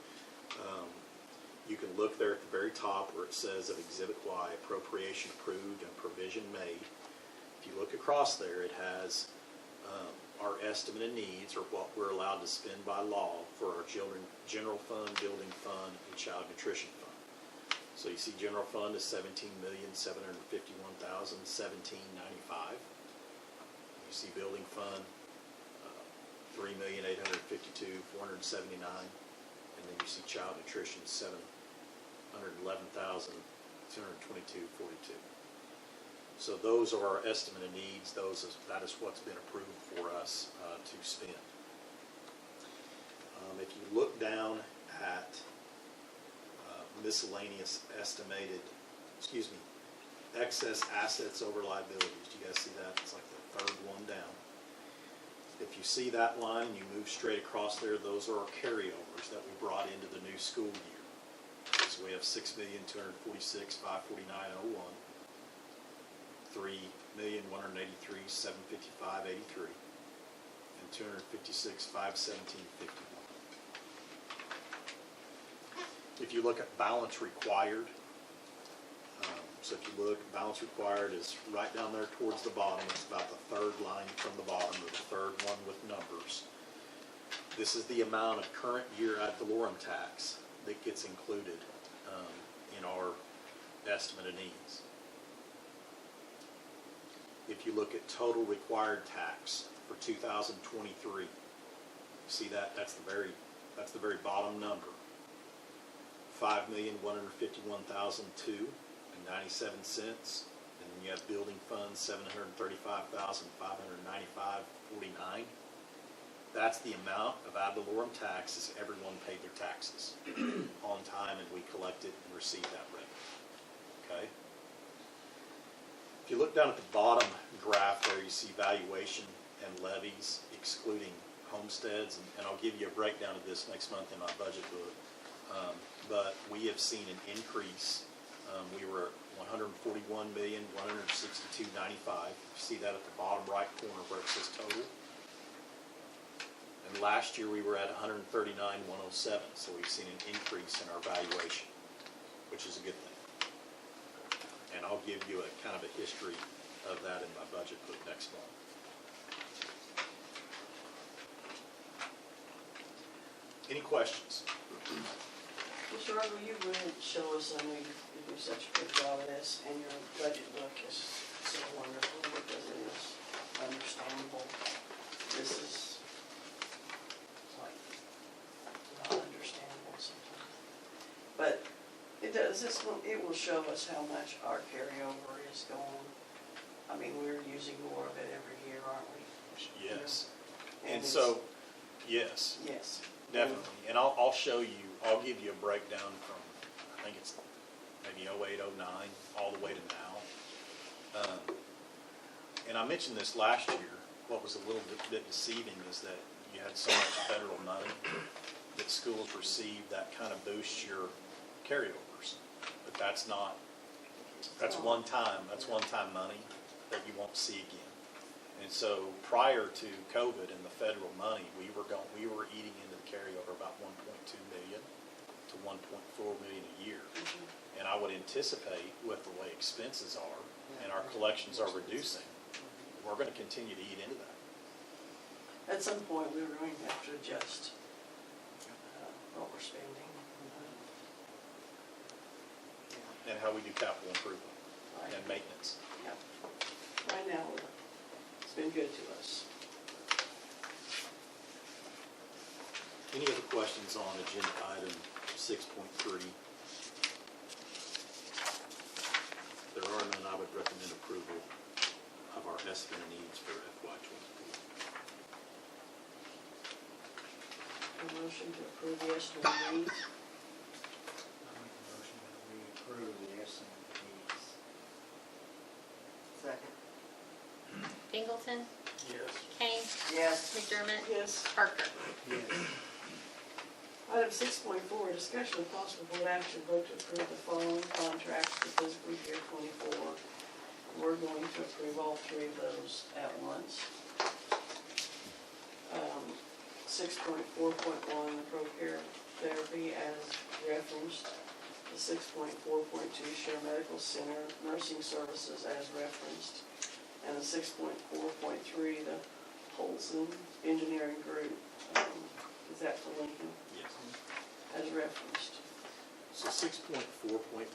S3: you can look there at the very top where it says of Exhibit Y, appropriation approved and provision made. If you look across there, it has our estimate of needs, or what we're allowed to spend by law for our children, general fund, building fund, and child nutrition fund. So you see general fund is $17,751,017.95. You see building fund, $3,852,479, and then you see child nutrition, $711,222.42. So those are our estimate of needs. That is what's been approved for us to spend. If you look down at miscellaneous excess assets over liabilities. Do you guys see that? It's like the third one down. If you see that line and you move straight across there, those are our carryovers that we brought into the new school year. So we have $6,246,549.01, $3,183,755.83, and $256,517.51. If you look at balance required, so if you look, balance required is right down there towards the bottom. It's about the third line from the bottom, or the third one with numbers. This is the amount of current year ad valorem tax that gets included in our estimate of needs. If you look at total required tax for 2023, see that? That's the very bottom number. $5,151,002.97, and then you have building funds $735,595.49. That's the amount of ad valorem taxes everyone paid their taxes on time, and we collected and received that revenue. Okay. If you look down at the bottom graph there, you see valuation and levies excluding homesteads, and I'll give you a breakdown of this next month in my budget book. But we have seen an increase. We were at $141,162.95. See that at the bottom right corner where it says total. And last year we were at $139,107. So we've seen an increase in our valuation, which is a good thing. And I'll give you a kind of a history of that in my budget book next month. Any questions?
S1: Mr. Argo, you really show us, I know you do such a good job of this, and your budget book is so wonderful because it is understandable. This is like not understandable sometimes. But it does, it will show us how much our carryover is going. I mean, we're using more of it every year, aren't we?
S3: Yes.
S1: And
S3: And so, yes,
S1: yes.
S3: definitely. And I'll show you, I'll give you a breakdown from, I think it's maybe 08, 09, all the way to now. And I mentioned this last year. What was a little bit deceiving is that you had so much federal money that schools receive that kind of boosts your carryovers. But that's not, that's one-time money that you won't see again. And so prior to COVID and the federal money, we were eating into the carryover about 1.2 million to 1.4 million a year. And I would anticipate with the way expenses are and our collections are reducing, we're going to continue to eat into that.
S1: At some point, we were going to have to adjust what we're spending.
S3: And how we do capital improvement
S1: Right.
S3: and maintenance.
S1: Yep. Right now, it's been good to us.
S3: Any other questions on agenda item 6.3? If there are none, I would recommend approval of our estimate of needs for FY24.
S1: A motion to approve the estimate of needs.
S5: I make a motion that we approve the estimate of needs.
S4: Second.
S2: Pingleton,
S5: Yes.
S2: Kane,
S4: Yes.
S2: McDermott,
S1: Yes.
S2: Parker.
S5: Yes.
S1: Item 6.4, discussion of possible board action, vote to approve the following contracts for fiscal year '24. We're going to approve all three of those at once. 6.4.1, the ProCare therapy as referenced. The 6.4.2, Share Medical Center nursing services as referenced. And the 6.4.3, the Holson Engineering Group, is that for Lincoln,
S3: Yes.
S1: as referenced.
S3: So 6.4.1,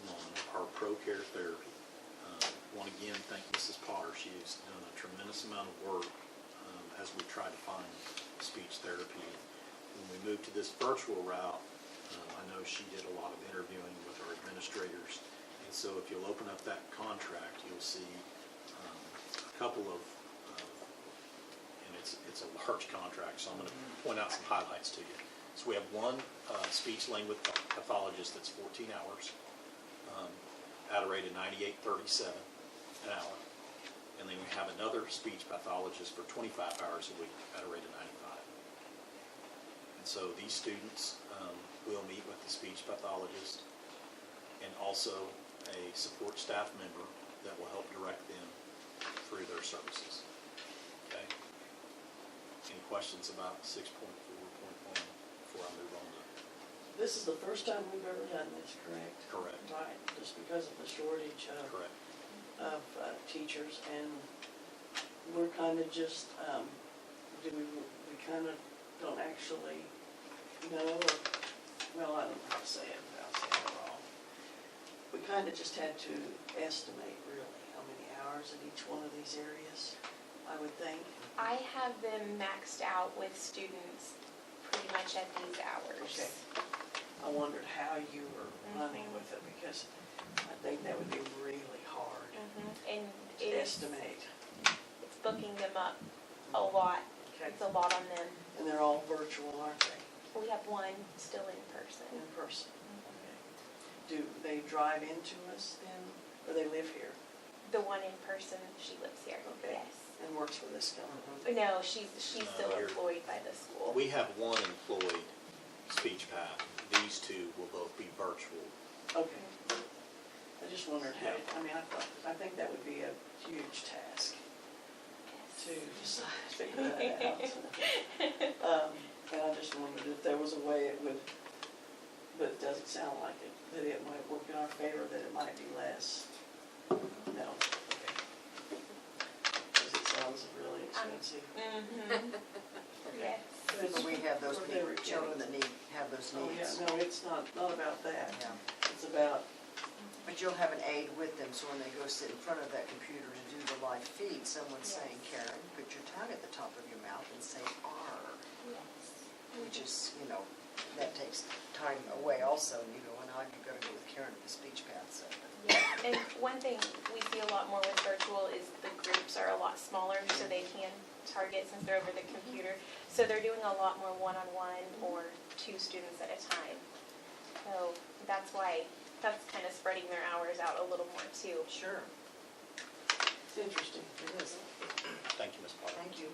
S3: our ProCare therapy. Want to again thank Mrs. Potter. She has done a tremendous amount of work as we try to find speech therapy. When we moved to this virtual route, I know she did a lot of interviewing with our administrators. And so if you'll open up that contract, you'll see a couple of, and it's a large contract, so I'm going to point out some highlights to you. So we have one speech language pathologist that's 14 hours at a rate of $98.37 an hour. And then we have another speech pathologist for 25 hours a week at a rate of 95. And so these students will meet with the speech pathologist and also a support staff member that will help direct them through their services. Okay? Any questions about 6.4.1 before I move on to
S1: this is the first time we've ever done this, correct?
S3: Correct.
S1: Right, just because of the shortage
S3: Correct.
S1: of teachers, and we're kind of just, we kind of don't actually know, or, well, I don't know how to say it without saying it wrong. We kind of just had to estimate really how many hours in each one of these areas, I would think.
S10: I have them maxed out with students pretty much at these hours.
S1: Okay. I wondered how you were running with it, because I think that would be really hard
S10: And
S1: to
S10: it's
S1: estimate.
S10: booking them up a lot.
S1: Okay.
S10: It's a lot on them.
S1: And they're all virtual, aren't they?
S10: We have one still in person.
S1: In person? Okay. Do they drive into us then, or they live here
S10: The one in person, she lives here.
S1: Okay.
S10: Yes.
S1: and works for this company?
S10: No, she's still
S3: you're-
S10: employed by the school.
S3: We have one employed speech path. These two will both be virtual.
S1: Okay. I just wondered how, I mean, I think that would be a huge task to decide, figure that out. And I just wondered if there was a way it would, but it doesn't sound like it, that it might work in our favor, that it might be less. No, okay. Because it sounds really expensive.
S10: Yes.
S4: But we have those
S1: What they were
S4: children
S1: getting.
S4: that have those
S1: Oh, yeah,
S4: needs.
S1: no, it's not about that.
S4: Yeah.
S1: It's about,
S4: But you'll have an aide with them, so when they go sit in front of that computer to do the live feed, someone's saying, Karen, put your tongue at the top of your mouth and say R, which is, that takes time away also, and you go, well, now you've got to go with Karen at the speech path, so.
S10: Yeah, and one thing we see a lot more with virtual is the groups are a lot smaller, so they can target since they're over the computer. So they're doing a lot more one-on-one or 2 students at a time. So that's why, that's kind of spreading their hours out a little more too.
S4: Sure.
S1: it's interesting.
S4: It is.
S3: Thank you, Ms. Potter.
S4: Thank you.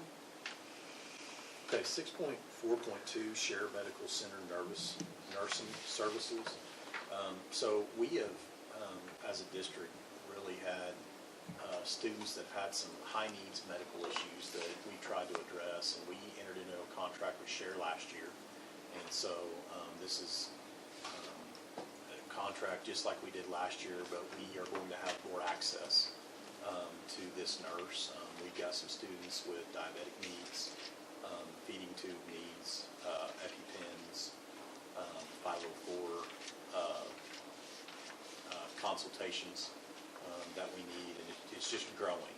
S3: Okay, 6.4.2, Share Medical Center Nursing Services. So we have, as a district, really had students that had some high needs medical issues that we tried to address, and we entered into a contract with Share last year. And so this is a contract just like we did last year, but we are going to have more access to this nurse. We've got some students with diabetic needs, feeding tube needs, EpiPens, 504 consultations that we need, and it's just growing.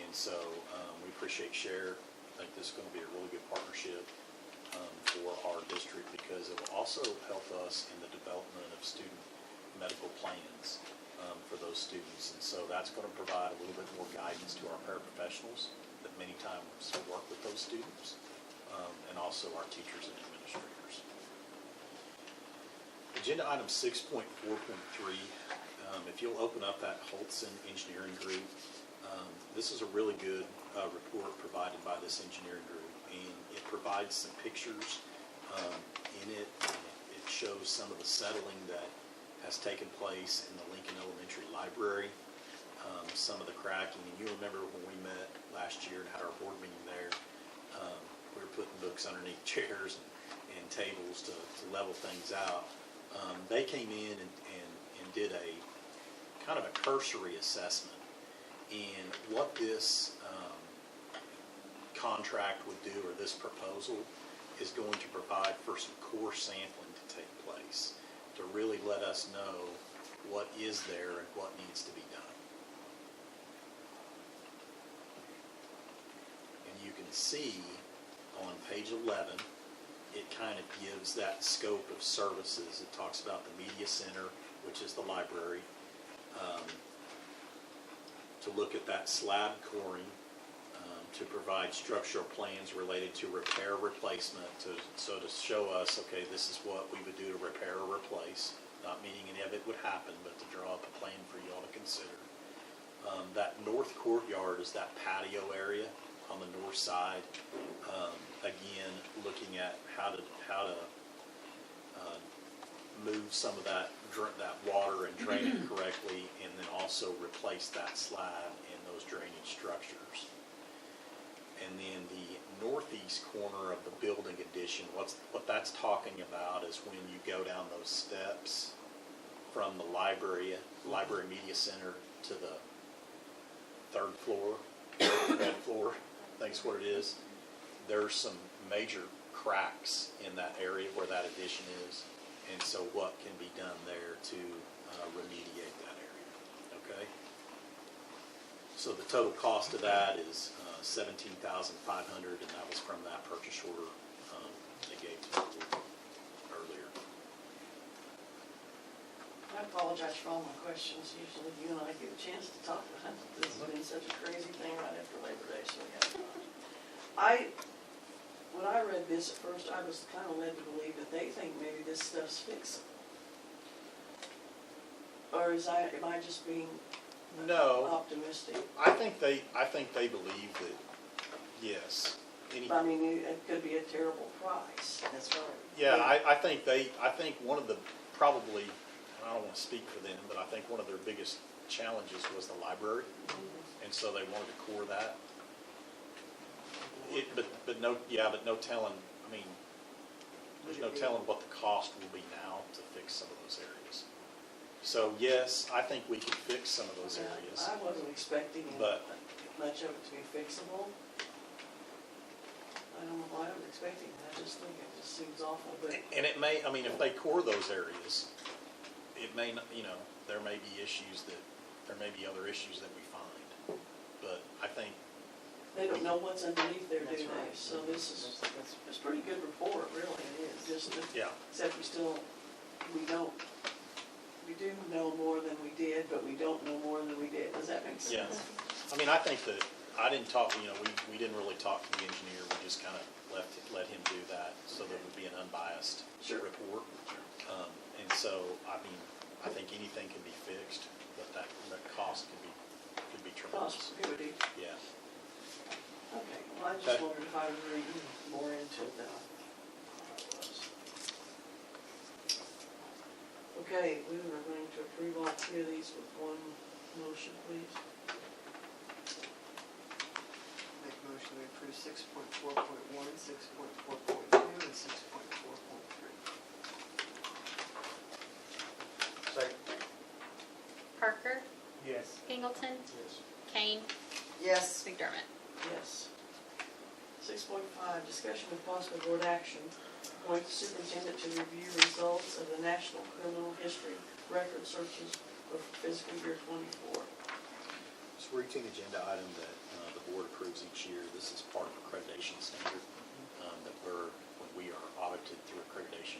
S3: And so we appreciate Share. I think this is going to be a really good partnership for our district, because it will also help us in the development of student medical plans for those students. And so that's going to provide a little bit more guidance to our paraprofessionals that many times work with those students, and also our teachers and administrators. Agenda item 6.4.3, if you'll open up that Holtzen Engineering Group, this is a really good report provided by this engineering group, and it provides some pictures in it. It shows some of the settling that has taken place in the Lincoln Elementary Library, some of the cracking, and you remember when we met last year and had our board meeting there, we were putting books underneath chairs and tables to level things out. They came in and did a kind of a cursory assessment, and what this contract would do, or this proposal, is going to provide for some core sampling to take place to really let us know what is there and what needs to be done. And you can see on page 11, it kind of gives that scope of services. It talks about the media center, which is the library, to look at that slab coring, to provide structural plans related to repair replacement, to show us, okay, this is what we would do to repair or replace, not meaning any of it would happen, but to draw up a plan for you all to consider. That north courtyard is that patio area on the north side. Again, looking at how to move some of that water and drain it correctly, and then also replace that slab in those drainage structures. And then the northeast corner of the building addition, what that's talking about is when you go down those steps from the library media center to the third floor, red floor, I think is what it is. There's some major cracks in that area where that addition is. And so what can be done there to remediate that area, okay? So the total cost of that is $17,500, and that was from that purchase order they gave to me earlier.
S1: I apologize for all my questions. Usually you and I get a chance to talk, but this has been such a crazy thing right after Labor Day, so we have time. When I read this at first, I was kind of led to believe that they think maybe this stuff's fixable. Or am I just being
S3: No,
S1: optimistic?
S3: I think they believe that, yes.
S1: I mean, it could be a terrible price.
S4: That's right.
S3: Yeah, I think one of the, probably, I don't want to speak for them, but I think one of their biggest challenges was the library. And so they wanted to core that. But no telling, I mean, there's no telling what the cost will be now to fix some of those areas. So yes, I think we could fix some of those areas.
S1: I wasn't expecting much of it to be fixable. I don't know why I was expecting that. I just think it just seems awful, but.
S3: And it may, I mean, if they core those areas, it may not, there may be other issues that we find. But I think.
S1: They don't know what's underneath there, do
S4: That's
S1: they?
S4: right.
S1: So this is, it's a pretty good report, really, it is. Just that,
S3: Yeah.
S1: except we do know more than we did, but we don't know more than we did. Does that make sense?
S3: Yeah. I mean, I think that, I didn't talk, we didn't really talk to the engineer. We just kind of let him do that so that it would be an unbiased report. And so, I mean, I think anything can be fixed, but that cost could be tremendous.
S1: Cost could be.
S3: Yeah.
S1: Okay, well, I just wondered if I was reading more into it than I was. Okay, we are going to approve all three of these with one motion, please.
S4: Make a motion to approve 6.4.1, 6.4.2, and 6.4.3.
S5: Second.
S2: Parker,
S5: Yes.
S2: Pingleton,
S5: Yes.
S2: Kane,
S4: Yes.
S2: McDermott.
S1: Yes. 6.5, discussion with possible board action, appoint the superintendent to review results of the National Criminal History Record Searches for fiscal year '24.
S3: It's a routine agenda item that the board approves each year. This is part of accreditation standard that when we are audited through accreditation,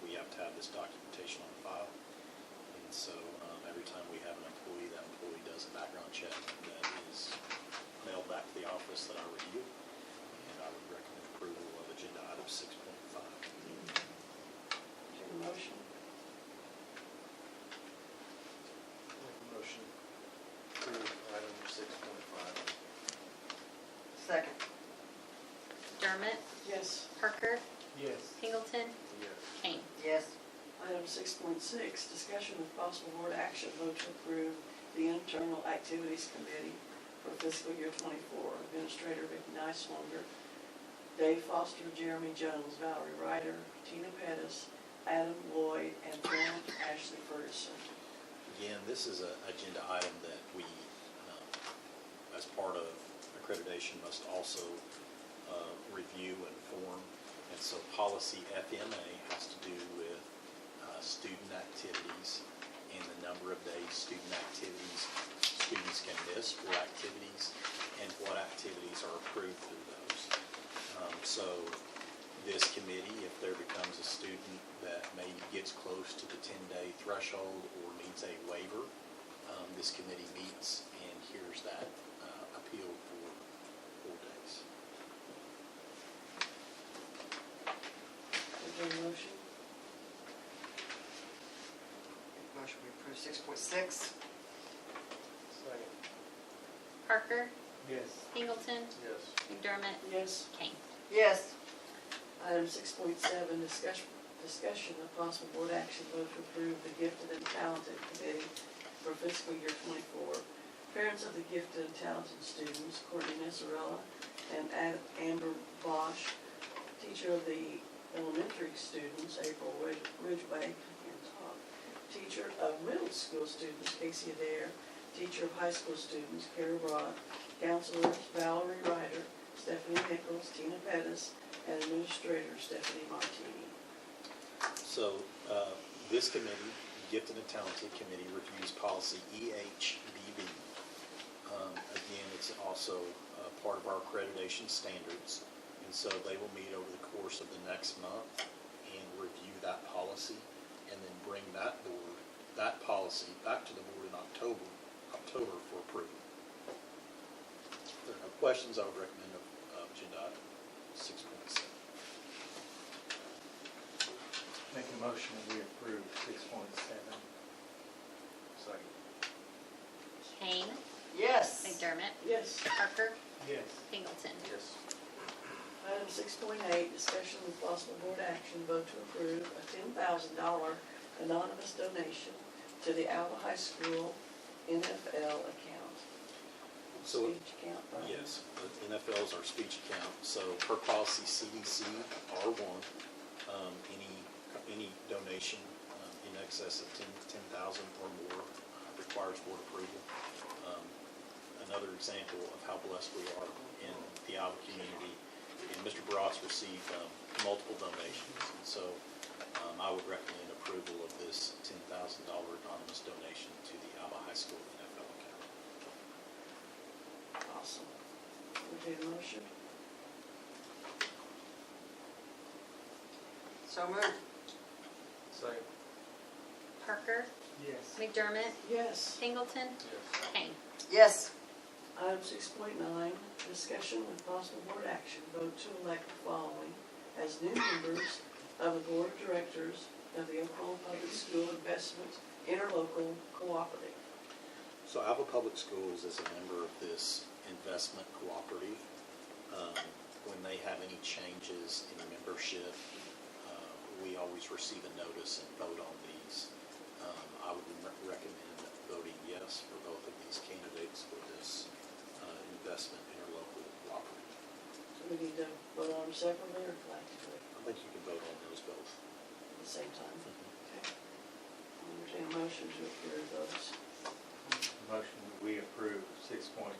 S3: we have to have this documentation on file. And so every time we have an employee, that employee does a background check that is mailed back to the office that I review. And I would recommend approval of agenda item 6.5.
S1: Take a motion.
S5: Make a motion to approve item 6.5.
S4: Second.
S2: McDermott,
S1: Yes.
S2: Parker,
S5: Yes.
S2: Pingleton,
S5: Yes.
S2: Kane.
S4: Yes.
S1: Item 6.6, discussion with possible board action, vote to approve the Internal Activities Committee for fiscal year '24. Administrator Vicki Niswonger, Dave Foster, Jeremy Jones, Valerie Ryder, Tina Pettis, Adam Lloyd, and Parent Ashley Ferguson.
S3: Again, this is an agenda item that we, as part of accreditation, must also review and form. And so policy FMA has to do with student activities and the number of days students can miss for activities and what activities are approved through those. So this committee, if there becomes a student that maybe gets close to the 10-day threshold or needs a waiver, this committee meets and hears that appeal for 4 days.
S1: Is there a motion?
S4: Motion to approve 6.6.
S5: Second.
S2: Parker,
S5: Yes.
S2: Pingleton,
S5: Yes.
S2: McDermott,
S1: Yes.
S2: Kane.
S4: Yes.
S1: Item 6.7, discussion of possible board action, vote to approve the Gifted and Talented Committee for fiscal year '24. Parents of the gifted and talented students, Courtney Nesarella, and Amber Bosch, teacher of the elementary students, April Ridgway, hands off, teacher of middle school students, Casey Adair, teacher of high school students, Carrie Broad, counselors, Valerie Ryder, Stephanie Nichols, Tina Pettis, and administrator, Stephanie Martini.
S3: So, this committee, Gifted and Talented Committee, reviews policy EHBB. Again, it's also part of our accreditation standards, and so they will meet over the course of the next month and review that policy, and then bring that policy back to the board in October for approval. If there are no questions, I would recommend agenda item 6.7.
S5: Make a motion that we approve 6.7. Second.
S2: Kane,
S4: Yes.
S2: McDermott,
S1: Yes.
S2: Parker,
S5: Yes.
S2: Pingleton.
S3: Yes.
S1: Item 6.8, discussion with possible board action, vote to approve a $10,000 anonymous donation to the Alva High School NFL account.
S3: So,
S1: Speech account, right?
S3: yes, the NFL is our speech account, so per policy CDC R1, any donation in excess of 10,000 or more requires board approval. Another example of how blessed we are in the Alva community, and Mr. Bratz received multiple donations, and so I would recommend approval of this $10,000 anonymous donation to the Alva High School NFL account.
S1: Awesome. Would you motion?
S4: So moved.
S5: Second.
S2: Parker,
S5: Yes.
S2: McDermott,
S1: Yes.
S2: Pingleton,
S5: Yes.
S2: Kane.
S4: Yes.
S1: Item 6.9, discussion with possible board action, vote to elect the following as new members of the Board of Directors of the Oklahoma Public School Investment Interlocal Cooperative.
S3: So Alva Public Schools is a member of this investment cooperative. When they have any changes in membership, we always receive a notice and vote on these. I would recommend voting yes for both of these candidates for this investment interlocal cooperative.
S1: So we need to vote on them separately or collectively
S3: I think you can vote on those both.
S1: at the same time? Okay. I'll entertain a motion to approve those.
S5: Motion that we approve 6.91,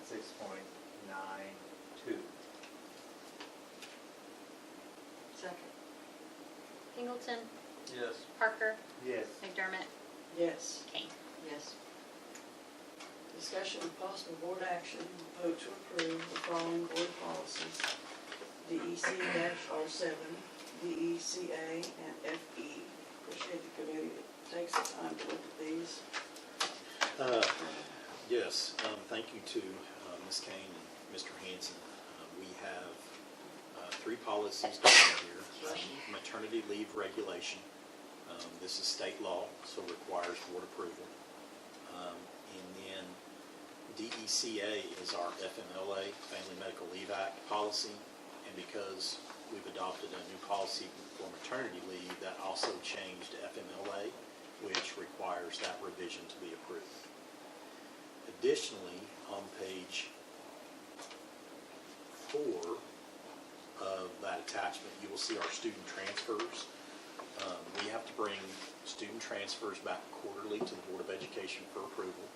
S5: 6.92.
S4: Second.
S2: Pingleton,
S5: Yes.
S2: Parker,
S5: Yes.
S2: McDermott,
S1: Yes.
S2: Kane.
S4: Yes.
S1: Discussion with possible board action, vote to approve the following board policies: DEC-R7, DECA, and FE. Appreciate the committee that takes the time to look at these.
S3: Yes, thank you to Ms. Kane and Mr. Hanson. We have three policies down here. Maternity leave regulation. This is state law, so requires board approval. And then DECA is our FMLA, Family Medical Leave Act policy. And because we've adopted a new policy for maternity leave, that also changed to FMLA, which requires that revision to be approved. Additionally, on page 4 of that attachment, you will see our student transfers. We have to bring student transfers back quarterly to the Board of Education for approval.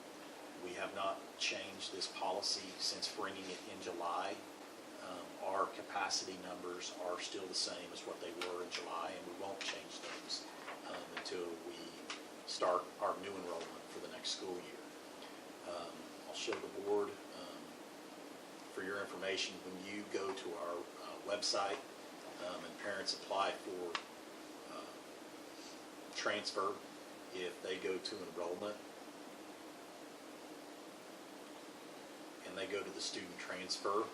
S3: We have not changed this policy since bringing it in July. Our capacity numbers are still the same as what they were in July, and we won't change those until we start our new enrollment for the next school year. I'll show the board, for your information, when you go to our website and parents apply for transfer, if they go to enrollment and they go to the student transfer,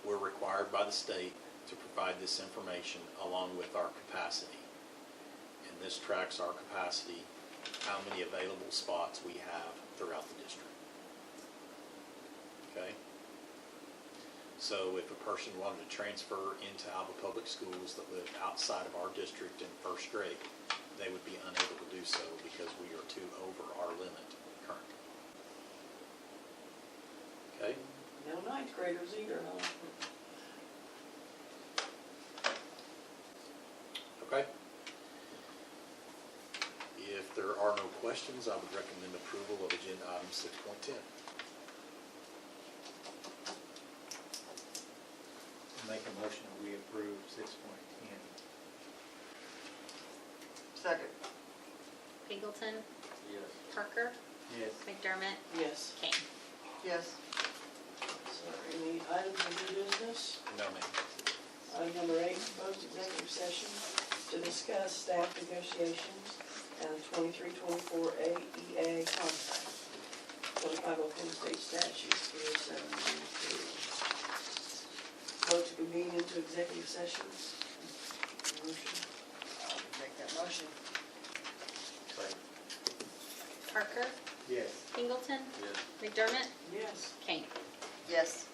S3: we're required by the state to provide this information along with our capacity. And this tracks our capacity, how many available spots we have throughout the district. Okay? So if a person wanted to transfer into Alva Public Schools that live outside of our district in first grade, they would be unable to do so because we are over our limit currently. Okay?
S1: No, ninth graders either, huh?
S3: Okay. If there are no questions, I would recommend approval of agenda item 6.10.
S5: Make a motion that we approve 6.10.
S4: Second.
S2: Pingleton,
S5: Yes.
S2: Parker,
S5: Yes.
S2: McDermott,
S1: Yes.
S2: Kane.
S4: Yes.
S1: So any items of new business?
S3: No, ma'am.
S1: Item number 8, proposed executive session to discuss staff negotiations and 23-24 AEA contract. 25 Oklahoma State Statutes 307. Vote to convene into executive session. Motion.
S4: Make that motion.
S2: Parker,
S5: Yes.
S2: Pingleton,
S5: Yes.
S2: McDermott,
S1: Yes.
S2: Kane.
S4: Yes.